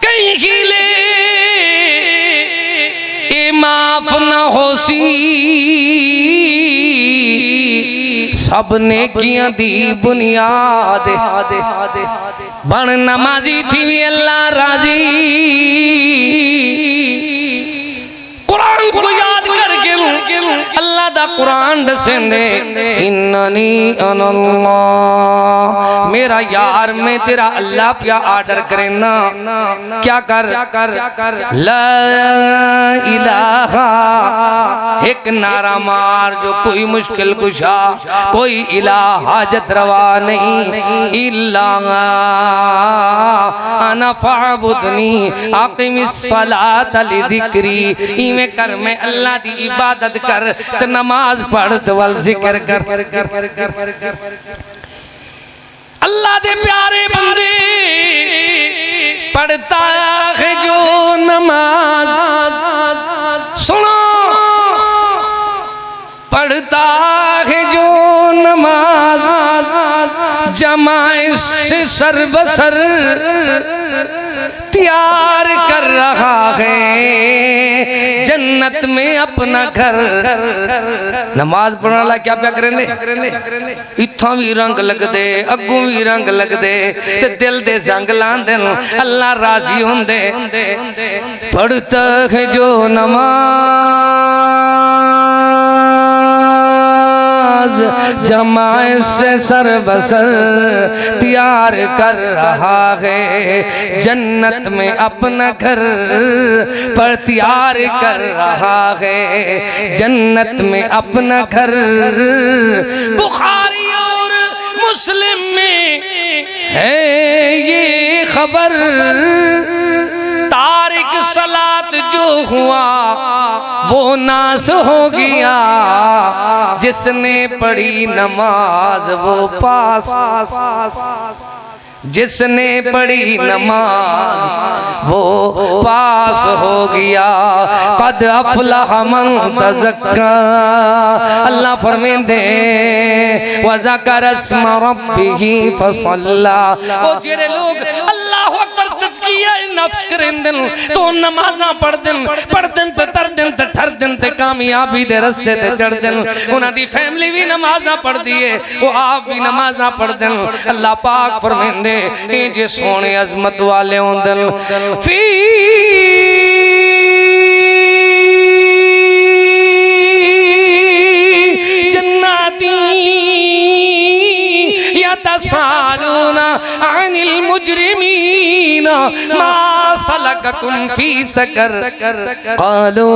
कहीं हिले ए माफ न होसी, सब नेकियां दी बुनियाद बन नमाजी थी भी अल्लाह राजी। कुरान को याद करके अल्लाह दा कुरान दसेंदे इन्ननी अनल्लाह, मेरा यार मैं तेरा अल्लाह पिया आर्डर करेना। क्या कर ला इलाहा, एक नारा मार जो कोई मुश्किल कुशा, कोई इलाह हाजत रवा नहीं, इल्ला अना फअबुदनी अक़िमिस सलात लिज़िक्री। इवें कर मैं अल्लाह दी इबादत कर, तो नमाज पढ़, तो वल जिक्र कर। अल्लाह दे प्यारे बंदे पढ़ता है जो नमाज, सुनो पढ़ता है जो नमाज, जमाए से सर बसर तैयार कर रहा है जन्नत में अपना घर। नमाज पढ़ने वाला क्या क्या करेंगे, इत्थों भी रंग लगदे अगू भी रंग लगदे, ते दिल दे जंग लांदे अल्लाह राजी होंदे। पढ़ता है जो नमाज, जमाए से सर बसर तैयार कर रहा है जन्नत में अपना घर, पर तैयार कर रहा है जन्नत में अपना घर। बुखारी और मुस्लिम में है ये खबर, तारिक सलात जो हुआ वो नास हो गया, जिसने पढ़ी नमाज वो पास, जिसने पढ़ी नमाज वो पास हो गया। कद अफलह मन तज़क्का, अल्लाह फरमाते व ज़कर अस्म रब्बिही फसल्ला। ओ जेरे लोग अल्लाह अकबर तज़किया नफ्स करेंदन, तो नमाज़ां पढ़दन ते तरदन ते ठरदन ते कामयाबी दे रस्ते ते चढ़दन। उन्हां दी फैमिली भी नमाज़ां पढ़दी है, वो आप भी नमाज़ां पढ़दन। अल्लाह पाक फरमांदे जे सोने अजमत वाले होंदन फी जन्नती यतसालूना अनिल मुजरिमीन मा सलककुम फी सकर क़ालू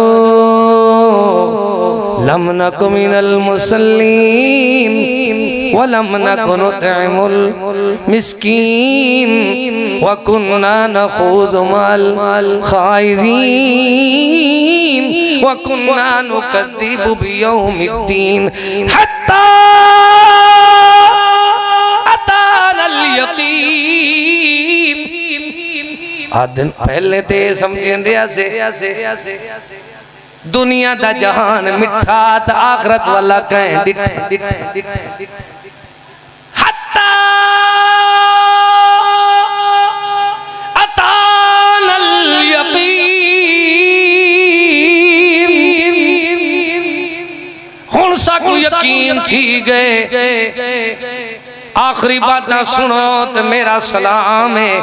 लम नकु मिनल मुसल्लीन व लम नकु नुतइमुल मिस्कीन व कुन्ना नखूज़ु मअल खाइज़ीन व कुन्ना नुकज़्ज़िबु बियौमिद्दीन हत्ता अतानल यकीन। आदन पहले ते समझेंदे से दुनिया दा जहान मिठा त आखरत वाला कह हत्ता अतानल यकीन हुण साकू यकीन थी गए आखिरी बात ना सुनो तो मेरा सलाम है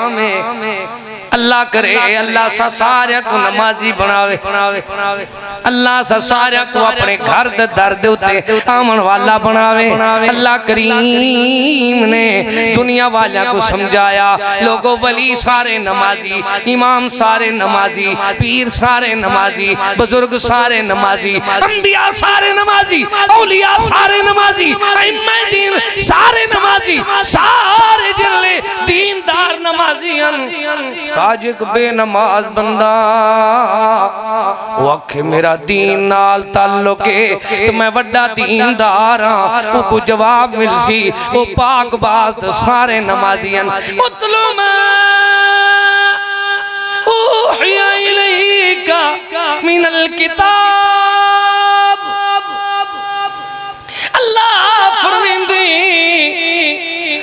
अल्लाह करे अल्लाह सा सारे को नमाजी बनावे अल्लाह सा सारे को अपने घर दे दर दे उते आमन वाला बनावे अल्लाह करीम ने दुनिया वालों को समझाया लोगों वली सारे नमाजी इमाम सारे नमाजी पीर सारे नमाजी बुजुर्ग सारे नमाजी अंबिया सारे नमाजी औलिया सारे नमाजी इमाम दीन सारे नमाजी सारे जिले दीनदार नमाजी ताजिक बेनमाज बंदा वो आखे मेरा दीन नाल ताल्लुक है तो मैं वड्डा दीनदार हां को जवाब मिलसी वो पाक बात सारे नमाजियन उतलु मा उहिया इलैका मिनल किताब अल्लाह फरमांदे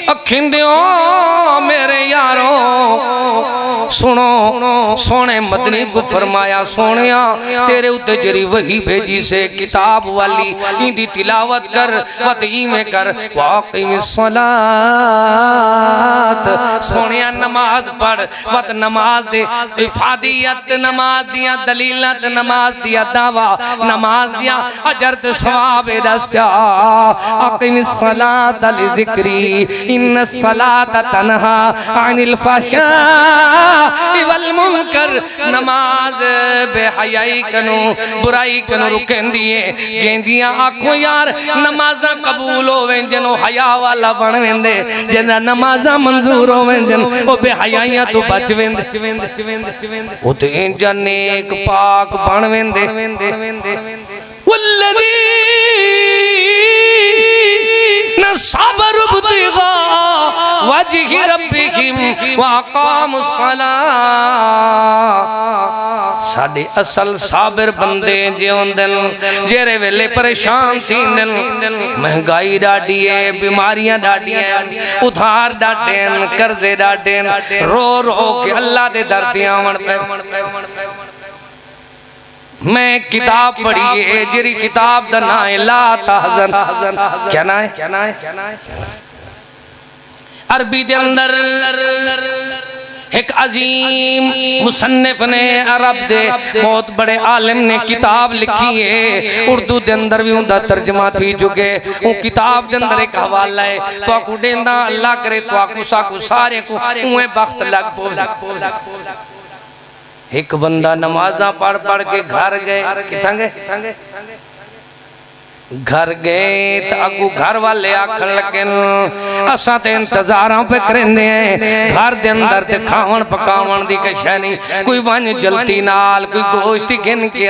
अखिंदियों मेरे यारों सुनो सोने मदनी को फरमाया सोनिया तेरे उत्ते जरी वही भेजी से किताब वाली इंदी तिलावत कर वती में कर वाक़िम सलात सोनिया नमाज पढ़ वत नमाज दे इफादियत नमाज दिया दलीलत नमाज दिया दावा नमाज दिया अजर ते सवाब दस्या अक़िम सलात लिज़िक्री इन्न सलात तनहा अनिल फहशा वल मुनकर नमाज बेहयाई कनो बुराई कनो रुकेंदी है जेंदियां आखो यार नमाज़ा कबूल होवे जनो हया वाला बन वेंदे जेंदा नमाज़ा मंजूर होवे जन ओ बेहयाइयां तो बच वेंदे ओ ते इंज नेक पाक बन वेंदे वल्लदी न सबर बुतिगा वजहि रब्बिहिम वअक़ामुस सलाह साडे असल साबिर बंदे जिउंदन जेरे वेले परेशान थींदन महंगाई डाडी है बीमारियां डाडी है उधार डाडन कर्जे डाडन रो रो के अल्लाह दे दर ते आवन पे मैं किताब पढ़ी है जेरी किताब दा नाम है ला तहज़न क्या नाम है अरबी दे अंदर एक अजीम मुसन्निफ ने अरब दे बहुत बड़े आलिम ने किताब लिखी है उर्दू दे अंदर भी उनका तर्जमा थी चुके वो किताब दे अंदर एक हवाला है तो आकू देंदा अल्लाह करे तो आकू साकू सारे को उए वक्त लग पो एक बंदा नमाजा पढ़ पढ़ के घर गए किथां गए घर गए तो अगू घर वाले आखन लगे असा तो इंतजारा पे करेंदे हैं घर दे अंदर ते खावन पकावन दी कश नहीं कोई वन जलती नाल कोई गोश्त गिन के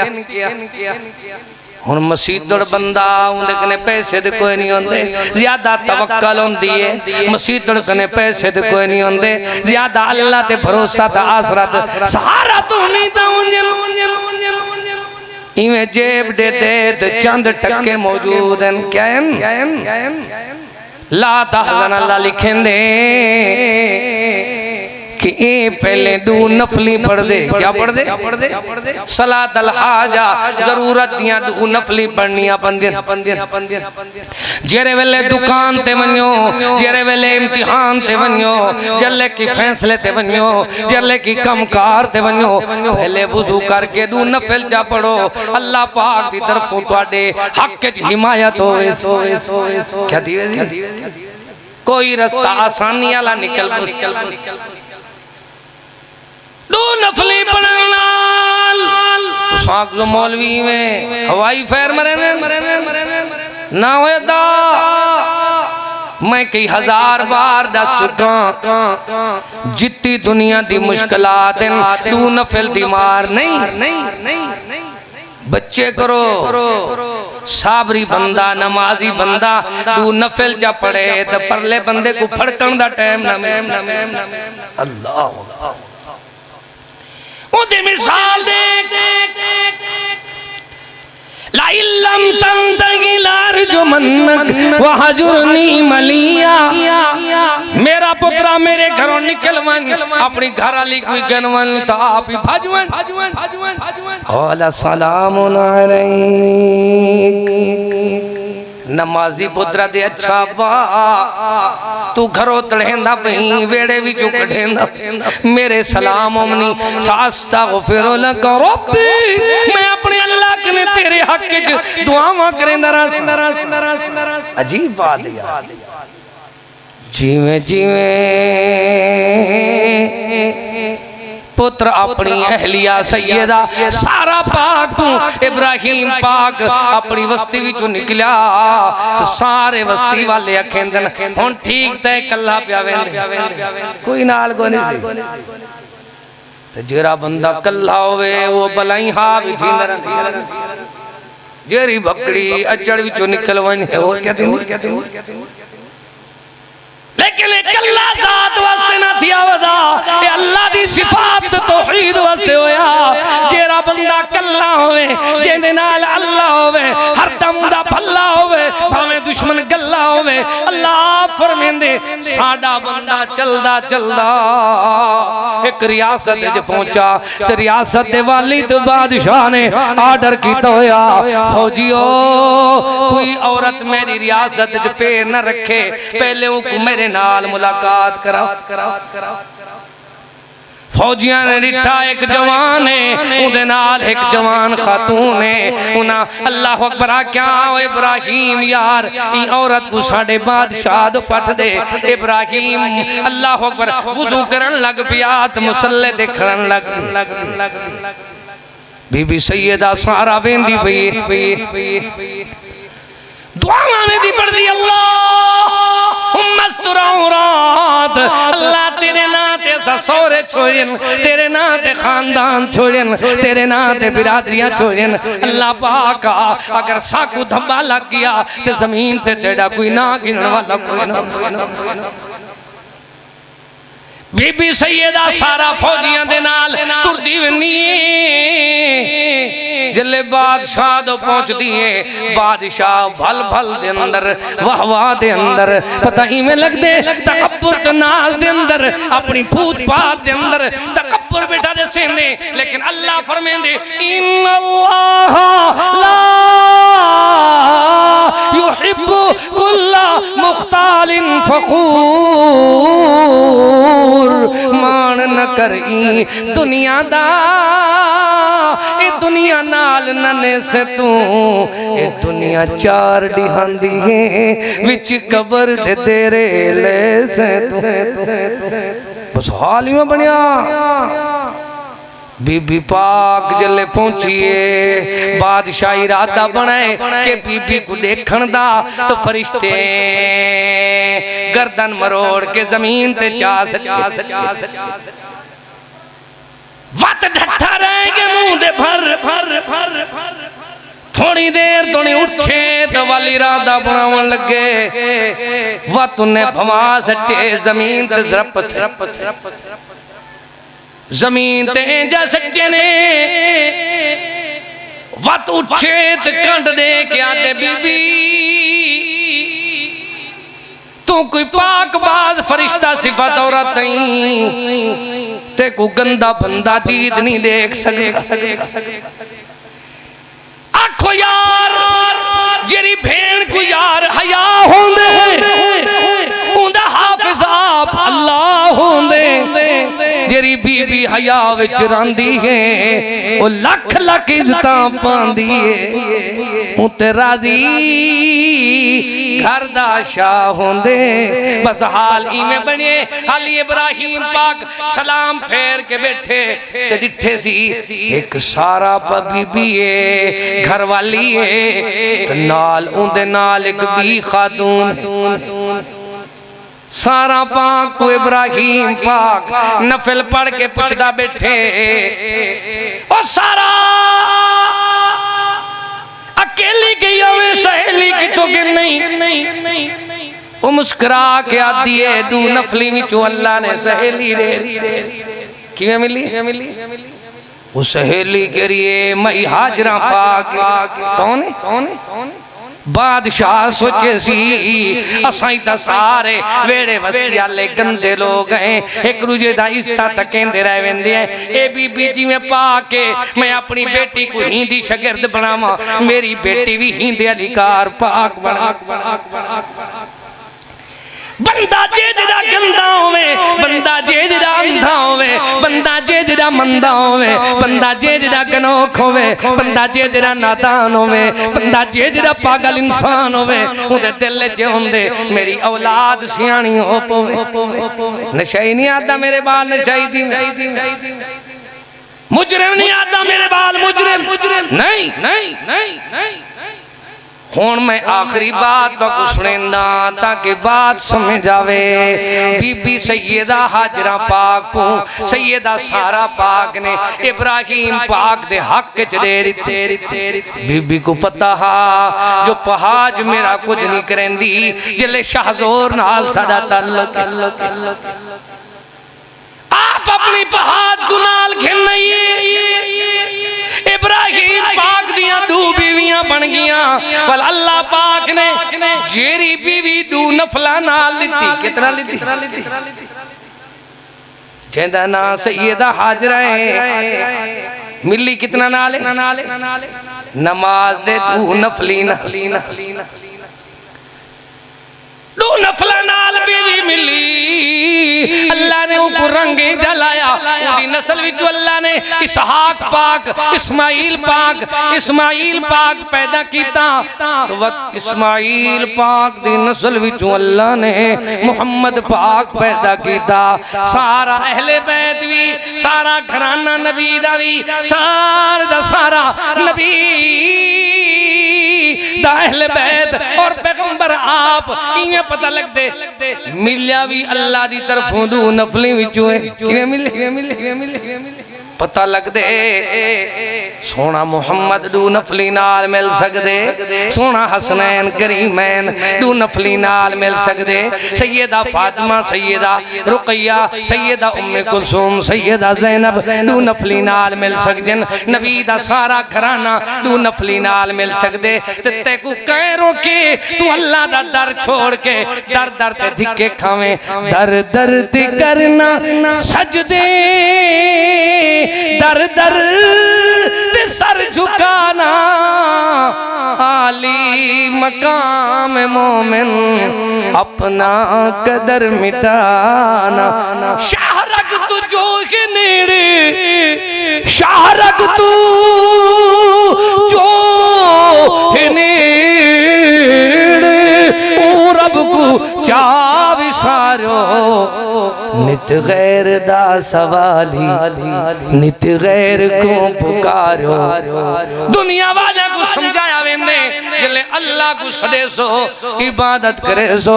हुन मसीदड़ बंदा उनदे कने पैसे दे कोई नहीं होंदे ज्यादा तवक्कल होंदी है मसीदड़ कने पैसे दे कोई नहीं होंदे ज्यादा अल्लाह ते भरोसा ता आसरत सहारा तो उम्मीद इवें जेब दे दे चंद टके मौजूद हैं क्या ला तहज़न अल्लाह लिखेंदे कि ए पहले दो नफली पढ़ दे क्या पढ़ दे सलात अल हाजा जरूरत दियां दो नफली पढ़नियां पंदियां जेरे वेले दुकान ते वन्यो जेरे वेले इम्तिहान ते वन्यो जल्ले की फैसले ते वन्यो जल्ले की कमकार ते वन्यो पहले वुजू करके दो नफल जा पढ़ो अल्लाह पाक दी तरफों तुहाडे हक च हिमायत होवे क्या दीवे कोई रास्ता आसानी वाला निकल दो नफली पढ़ना तो मौलवी में हवाई फैर मरे ना होता मैं कई हजार बार दस चुका जितनी दुनिया दी मुश्किलात तू नफल दी मार नहीं बच्चे करो साबरी बंदा नमाजी बंदा तू नफल जा पड़े तो परले बंदे को फड़कन दा टाइम ना अल्लाह मिसाल दे ला इल्लम तंतगी लारजुमन्नक वहजुरनी मलिया। मेरा पुत्रा मेरे घरों निकलवन, अपनी घर वाली कोई गनवन तो आप ही भजवन। ओला सलामुन अलैक। नमाजी पुत्रा दे अच्छा बा तू घरों तड़ेंदा पई वेड़े भी कढ़ेंदा मेरे सलाम ओमनी सास्ता गफिरो लक रब्बी। मैं अपने अल्लाह ने तेरे हक च दुआवां करेंदा रस। अजीब बात है यार। जिवें जिवें पुत्र अपनी अहलिया सैयदा सारा पाक तू इब्राहिम पाक अपनी बस्ती विचों निकलिया सारे बस्ती वाले आखेंदन हुण ठीक तय कल्ला पिया वेंदे कोई नाल को नहीं सी। ते जेड़ा बंदा कल्ला होवे वो भलाई हा भी थींदा जेरी बकरी अजड़ विचों निकल वने हो क्या दिन लेकिन कल्ला जात वास्ते ना थिया वदा ए अल्लाह दी सिफात तौहीद वास्ते होया। जेरा बंदा कल्ला होवे जेदे नाल अल्लाह होवे हर दम दा भला होवे भावें दुश्मन गल्ला होवे। अल्लाह फरमांदे साडा बंदा चलदा चलदा एक रियासत च पहुंचा ते रियासत दे वालिद बादशाह ने आर्डर कीता होया फौजियो कोई औरत मेरी रियासत च पैर न रखे पहले वो मेरे नाल मुलाकात कराओ। फौजियां ने डिठा एक जवान है उदे नाल एक जवान खातून है उना अल्लाह अकबर क्या इब्राहिम यार ई औरत को साडे बादशाह दो पट दे। इब्राहिम अल्लाह अकबर वुजू करन लग पिया ते मुसल्ले देखण लग बीबी सैयदा सारा वेंदी पई दुआवां में दी पड़दी अल्लाह तेरे नां ते ससुरे छोड़न तेरे नां ते खानदान छोड़न तेरे नां ते बिरादरियां छोड़न। अल्लाह पाक अगर साकू धब्बा लग गया ते जमीन ते तेरा कोई ना गिनने वाला कोई ना। बीबी सैयदा सारा फौजियां दे नाल टुरदी वनी जले बादशाह दो पहुंचदी है बादशाह भल भल दे अंदर वाह वाह दे अंदर पता ही में लगदे तकब्बुर तो नाज दे अंदर अपनी फूट पात दे अंदर तकब्बुर बेटा दे सेंदे लेकिन अल्लाह फरमांदे इन्नल्लाह ला युहिब्बु कुल्ला मुख्तालिन फखूर। मान न करी दुनिया दा ए दुनिया नाल नने से तू ए दुनिया चार डिहांदी है विच कबर दे तेरे ले से बस हाल ही में बनया। बीबी पाक जले पहुंचिए बादशाह इरादा बनाए के बीबी को देखण दा तो फरिश्ते गर्दन मरोड़ के जमीन ते चास वत ढट्ठा रहेंगे मुंह दे भर थोड़ी देर तो नहीं उठे तो वाली इरादा बनावन लगे वत ने भवा सटे जमीन ते झरप जमीन ते जा सच्चे ने वत उठे ते कंड दे के आते बीबी तू कोई पाक बाज फरिश्ता सिफत औरत नहीं ते को गंदा बंदा दीद नहीं देख सके। आखो यार जेरी भेड़ को यार हया होंदे उंदा हाफिज आप अल्लाह होंदे जेरी बीबी हया विच रंदी है ओ लख लख इज्जतां पांदी है उते राजी घर दा शाह होंदे। बस हाल इवें बने हाली इब्राहिम पाक सलाम फेर के बैठे ते डिठे सी एक सारा बीबी है घर वाली है ते नाल उंदे नाल एक बी खातून सारा पाक को इब्राहिम पाक नफल पढ़ के पुछदा बैठे ओ सारा अकेली गई हमें सहेली की तो गिर नहीं वो मुस्कुरा के आती है दू नफली विचों अल्लाह ने सहेली दे किवें मिली उस सहेली के लिए मई हाजरा पाक कौन है बादशाह सोचे सी असाई ता सारे वेड़े बस्ती वाले गंदे लोग हैं एक दूजे दा इस्ता तकेंदे रह वेंदे हैं ए बीबी जी में पाके मैं अपनी बेटी को हिंदी शागिर्द बनावा मेरी बेटी भी हिंदी अधिकार पाक बना बंदा जे जरा गंदा होवे बंदा जे जरा अंधा होवे बंदा जे जरा मंदा होवे बंदा जे जरा गनोख होवे बंदा जे जरा नादान होवे बंदा जे जरा पागल इंसान होवे उदे दिल च हुंदे मेरी औलाद सियाणी हो पवे नशाई नहीं आता मेरे बाल नशाई दी मुजरिम नहीं आता मेरे बाल मुजरिम नहीं हुण मैं आखिरी बात तो सुनेंदा ताकि बात समझ आवे बीबी सैयदा हाजरा पाक को सैयदा सारा पाक ने इब्राहिम पाक दे हक च दे रिते बीबी को पता हा जो पहाज मेरा कुछ नहीं करेंदी जिले शाहजोर नाल सादा ताल्लुक आप अपनी पहाज को नाल इब्राहिम पाक दियां दो बीवियां बन गईयां पर अल्लाह पाक ने जेरी बीवी दो नफला नाल लिती कितना लिती जेंदा ना सैयदा हाजरा है मिली कितना नाल नमाज दे दो नफली दो नफला नाल बीवी मिली अल्लाह ने उनको रंगे जलाया उनकी नस्ल विचों अल्लाह ने इसहाक पाक इस्माइल पाक पैदा कीता तो वक्त इस्माइल पाक दी नस्ल विचों अल्लाह ने मुहम्मद पाक पैदा कीता सारा अहले बैत भी सारा घराना नबी दा भी सारा दा सारा नबी दा अहले बैत और पैगंबर आप इवें पता लगदे मिलिया भी अल्लाह दी तरफों दो नफली विचों है किवें मिले पता लगदे सोना मुहम्मद दो नफली नाल मिल सकदे सोना हसनैन करीमैन दो नफली नाल मिल सकदे सैयदा फातिमा सैयदा रुकैया सैयदा उम्मे कुलसूम सैयदा ज़ैनब दो नफली नाल मिल सकदन नबी दा सारा घराना दो नफली नाल मिल सकदे ते ते को कह रोके तू अल्लाह दा दर छोड़ के दर दर ते धिक्के खावे दर दर ते करना सजदे दर दर ते सर झुकाना आली मकाम मोमिन अपना कदर मिटाना शाहरग तू जो के नेड़े शाहरग तू जो के नेड़े रब को चा विसारो नित गैर दा सवाली नित गैर को पुकारो दुनिया वाले को समझाया वेंदे जिले अल्लाह को सदे सो इबादत करे सो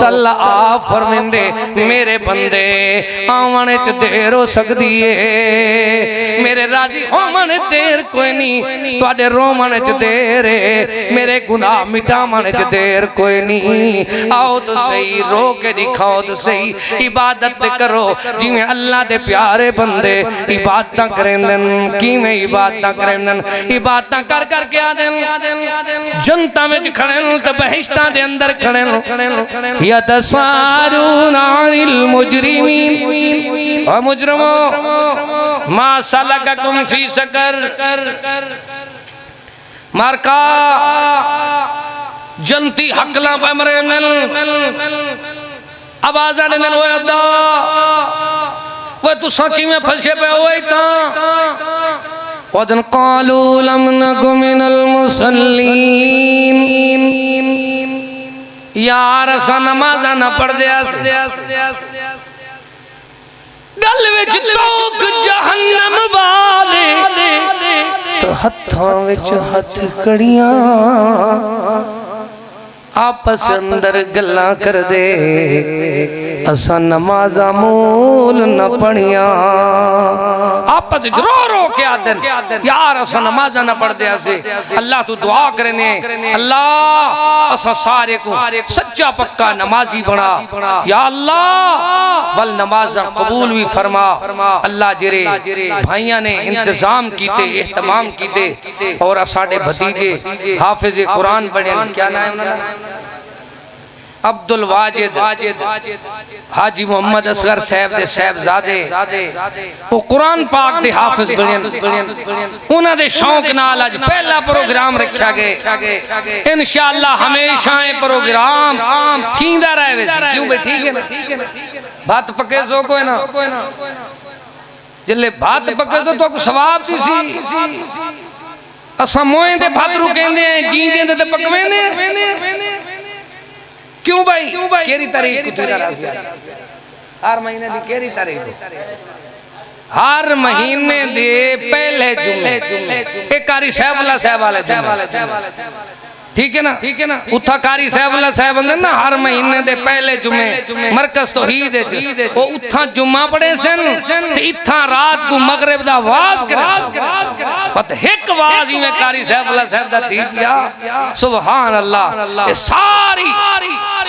अल्लाह आप फरमांदे मेरे बंदे आवन च देर हो सकदी है मेरे राजी होवन देर कोई नहीं तुहाडे रोवन च देर है मेरे गुनाह मिटावन च देर कोई नहीं आओ तो सही रो के दिखाओ तो सही इबादत करो जिवें अल्लाह दे प्यारे बंदे इबादत करेंदन किवें इबादत करेंदन इबादत कर कर के आदन जनता विच खड़े ते बहिश्तां दे अंदर खड़े या तसारूना अनिल मुजरिमीन ओ मुजरिमो मा सलककुम फी सकर मारका जनती हकला पे मरे आवाज आने वो अदा वो तुसा किवें फसे पे होई ता वदन कालू लम नकु मिनल मुसल्लीन यार असा नमाज ना पढ़ दिया गल विच तोक जहन्नम वाले तो हत्थां विच हथ कड़ियां आपस अंदर गल्ला कर दे असा नमाजा मूल न पढ़िया आपस रो रो के आदन यार असा नमाजा न पढ़ दिया से अल्लाह तू दुआ करने अल्लाह असा सारे को सच्चा पक्का नमाजी बना या अल्लाह वल नमाजा कबूल भी फरमा अल्लाह जेरे भाइया ने इंतजाम कीते एहतमाम कीते और साडे भतीजे हाफिज कुरान बने क्या नाम है अब्दुल वाजिद हाजी मोहम्मद असगर साहब दे साहबजादे वो कुरान पाक दे हाफिज बने उन्हां दे शौक नाल अज पहला प्रोग्राम रखा गया इंशाअल्लाह हमेशा ये प्रोग्राम थींदा रहे क्यों भाई ठीक है ना बात पक्के सो कोई ना जिले बात पक्के तो सवाब दी सी असा मोए दे भातरू कहंदे हैं जी दे ते पकवेंदे क्यों भाई केरी तारीख को हर महीने दी केरी तारीख हर महीने दे पहले जुम्मे एक कारी साहब वाले ठीक है ना उथा कारी साहब साहब ना हर महीने दे पहले जुम्मे मरकज तो ही दे वो उथा जुम्मा पढ़े सन ते इथा रात को मगरिब दा आवाज करे पत एक आवाज ही में कारी साहब दा थी पिया सुभान अल्लाह ये सारी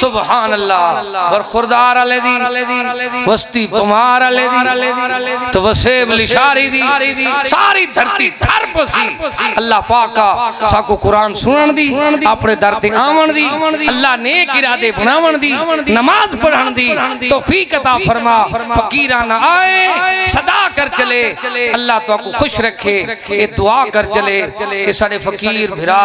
सुभान अल्लाह बरखुरदार वाले दी वस्ती पमार वाले दी तो वसेब लिशारी दी सारी धरती थर पसी अल्लाह पाक का साको कुरान सुनन दी अपने दर ते आवन दी अल्लाह नेक इरादे बनावन दी नमाज पढ़न दी तौफीक अता फरमा फकीरा ना आए सदा कर चले अल्लाह तो को खुश रखे ये दुआ कर चले ये साडे फकीर भिरा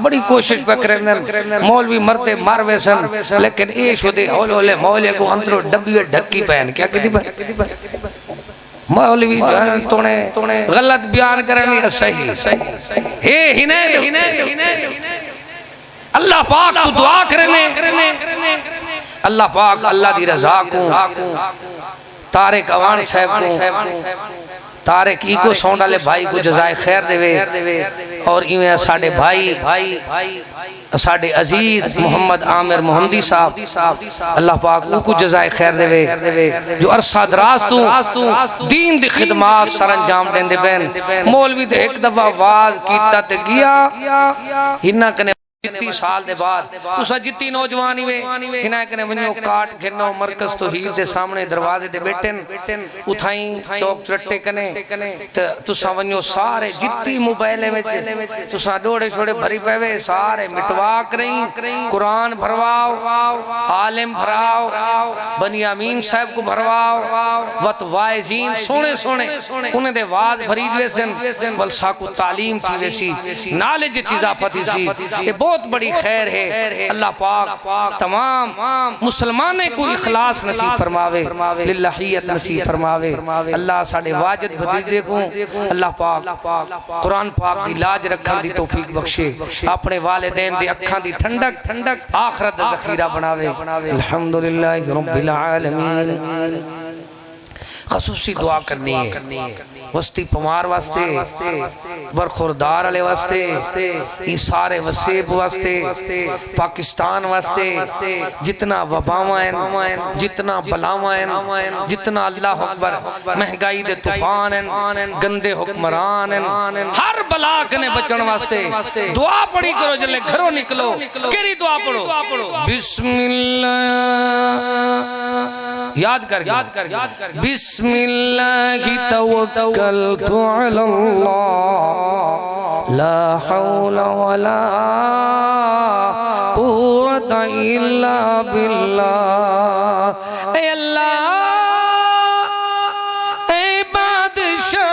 बड़ी कोशिश पे करन मौलवी मरते मर वैसन लेकिन ए शुदे हौले मौले को अंदरों डब्बी ढक्की पहन क्या कहती मौलवी तोने गलत बयान करनी सही हे हिने अल्लाह पाक तू दुआ करने अल्लाह पाक अल्लाह दी रजा को तारिक अवान साहब को तारिक इको सौंड वाले भाई को जज़ाए खैर देवे और इवें साडे भाई साडे अजीज मोहम्मद आमिर मोहम्मदी साहब अल्लाह पाक उनको जज़ाए खैर देवे जो अरसा दराज तू दीन दी खिदमत सरंजाम देंदे बैन मौलवी तो एक दफा आवाज कीता ते गया हिन्ना कने जितनी साल दे बाद तुसा जितनी नौजवान ही हिना कने वन्यो काट खिनो मरकज तो हीर दे सामने दरवाजे दे बैठन उठाई चौक चट्टे कने ते तुसा वन्यो सारे जितनी मोबाइल विच तुसा डोड़े छोड़े भरी पवे सारे मिटवा करई कुरान भरवाओ आलिम भराओ बनियामीन साहब को भरवाओ वत वाइजीन सोने सोने उन्हें दे वाज भरी वेसन बल साकू तालीम थी वेसी नॉलेज च इजाफा थी सी ये बहुत बड़ी खैर है अल्लाह पाक तमाम मुसलमाने को इखलास नसीब फरमावे लिल्लाहियत नसीब फरमावे अल्लाह साडे वाजिद भतीजे को अल्लाह पाक कुरान पाक दी लाज रखण दी तौफीक बख्शे अपने वालिदैन दी अखां दी ठंडक आखिरत दा ज़खीरा बनावे अल्हम्दुलिल्लाहि रब्बिल आलमीन खसूसी दुआ करनी है वस्ती पमार वास्ते बरखुरदार वाले वास्ते ये सारे वसेब वास्ते पाकिस्तान वास्ते जितना वबावां हैं जितना बलावां हैं जितना अल्लाह अकबर महंगाई दे तूफान हैं गंदे हुक्मरान हैं हर बला कने बचन वास्ते दुआ पढ़ी करो जले घरों निकलो केरी दुआ पढ़ो बिस्मिल्लाह याद कर बिस्मिल्लाहि तवक्कलतु अलल्लाह ला हौला वला कुव्वता इल्ला बिल्लाह। ए अल्लाह ए बादशाह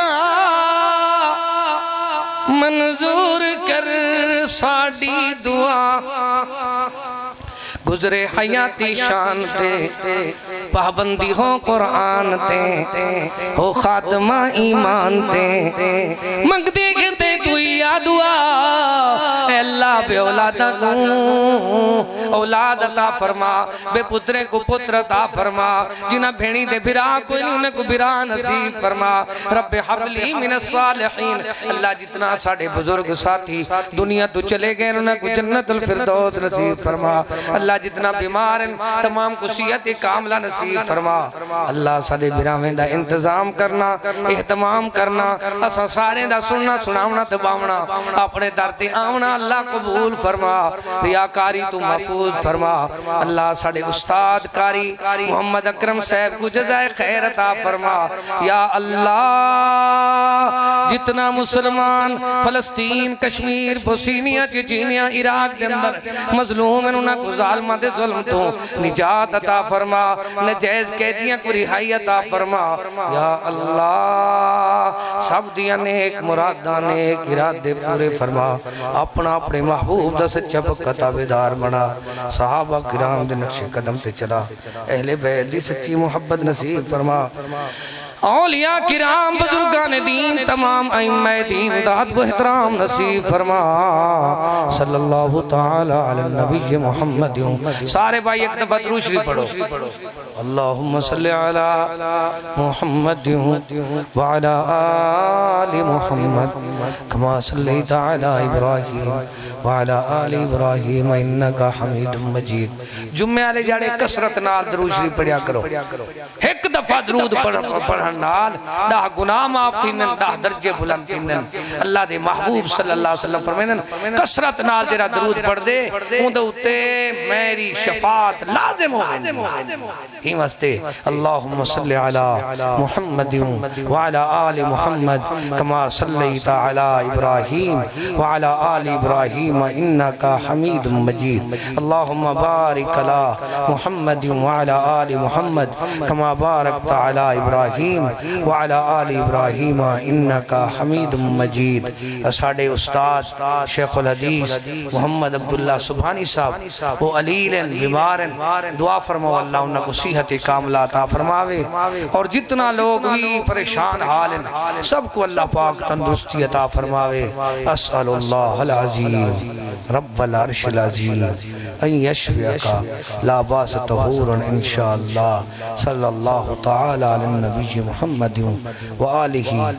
मंजूर कर साडी दुआ गुजरे हयाती शान ते पाबंदी हो कुरान ते हो खात्मा ईमान ते मंगते कहते तू या दुआ ए अल्लाह बे औलादा को औलाद अता फरमा, बे पुत्रे को पुत्र अता फरमा, जिन्हें भेणी दे बिरा कोई नहीं उन्हें को बिरा नसीब फरमा। रब्बे हबली मिनस सालिहीन। अल्लाह जितना साडे बुजुर्ग साथी दुनिया तो चले गए उन्हें को जन्नतुल फिरदौस नसीब फरमा। अल्लाह जितना बीमार हैं तमाम को सेहत कामला नसीब फरमा। अल्लाह साडे बिरावें दा इंतजाम करना, एहतमाम करना, असा सारे दा सुनना सुनावना दबावना, अपने दर ते आवना अल्लाह कबूल फरमा। रियाकारी तू महफूज फरमा। अल्लाह साडे उस्ताद कारी मोहम्मद अकरम साहब को जज़ाए खैर अता फरमा। या अल्लाह जितना मुसलमान फलस्तीन कश्मीर बोस्निया चेचनिया इराक के अंदर मजलूम हैं उन्हें को जालिमां दे जुल्म तो निजात अता फरमा, नजायज कैदियां को रिहाई अता फरमा। या अल्लाह सब दियां नेक मुरादां नेक इरादे पूरे फरमा। अपना अपने महबूब दा सच्चा पक्का ताबेदार बना। सहाबा किराम दे नक्शे कदम ते चला। अहले बैत दी सच्ची मोहब्बत नसीब फरमा। औलिया किराम बुजुर्गान दीन तमाम अइम्मा दीन दा अदब व एहतराम नसीब फरमा। सल्लल्लाहु तआला अला नबी मुहम्मद। सारे भाई एक दफा दुरूद शरीफ पढ़ो। अल्लाहुम्मा सल्लि अला मुहम्मद व अला आलि मुहम्मद कमा सल्लैता अला इब्राहीम व अला आलि इब्राहीम इन्नका हमीदुम मजीद। जुम्मे वाले जाड़े कसरत नाल दुरूद शरीफ पढ़िया करो। एक दफा दुरूद पढ़ नाल दाह गुनाह माफ थींदन, दाह दर्जे बुलंद थींदन। अल्लाह दे महबूब सल्लल्लाहु अलैहि वसल्लम फरमाइंदन कसरत नाल जेड़ा दरूद पढ़ दे उंदे उत्ते मेरी शफाअत लाजिम हो वेंदी। ही वास्ते अल्लाहुम्मा सल्लि अला मुहम्मद व अला आलि मुहम्मद कमा सल्लैता अला इब्राहीम व अला आलि इब्राहीम इन्नका हमीदुम मजीद। अल्लाहुम्मा बारिक अला मुहम्मद व अला आलि मुहम्मद कमा बारकता अला इब्राहीम व अला आलि इब्राहीम इन्नका हमीदुम मजीद। साडे उस्ताद शेखुल हदीस मोहम्मद अब्दुल्ला सुभानी साहब वो अलील हैं, बीमार हैं, दुआ फरमाओ अल्लाह उनको सेहत कामला अता फरमावे। और जितना लोग भी परेशान हाल हैं सबको अल्लाह पाक तंदुरुस्ती अता फरमावे। अस्अलुल्लाहल अज़ीम रब्बल अर्शिल अज़ीम अन यशफिका ला बास तहूरन इंशाअल्लाह। सल्लल्लाहु तआला अला नबी मुहम्मद व आलिहि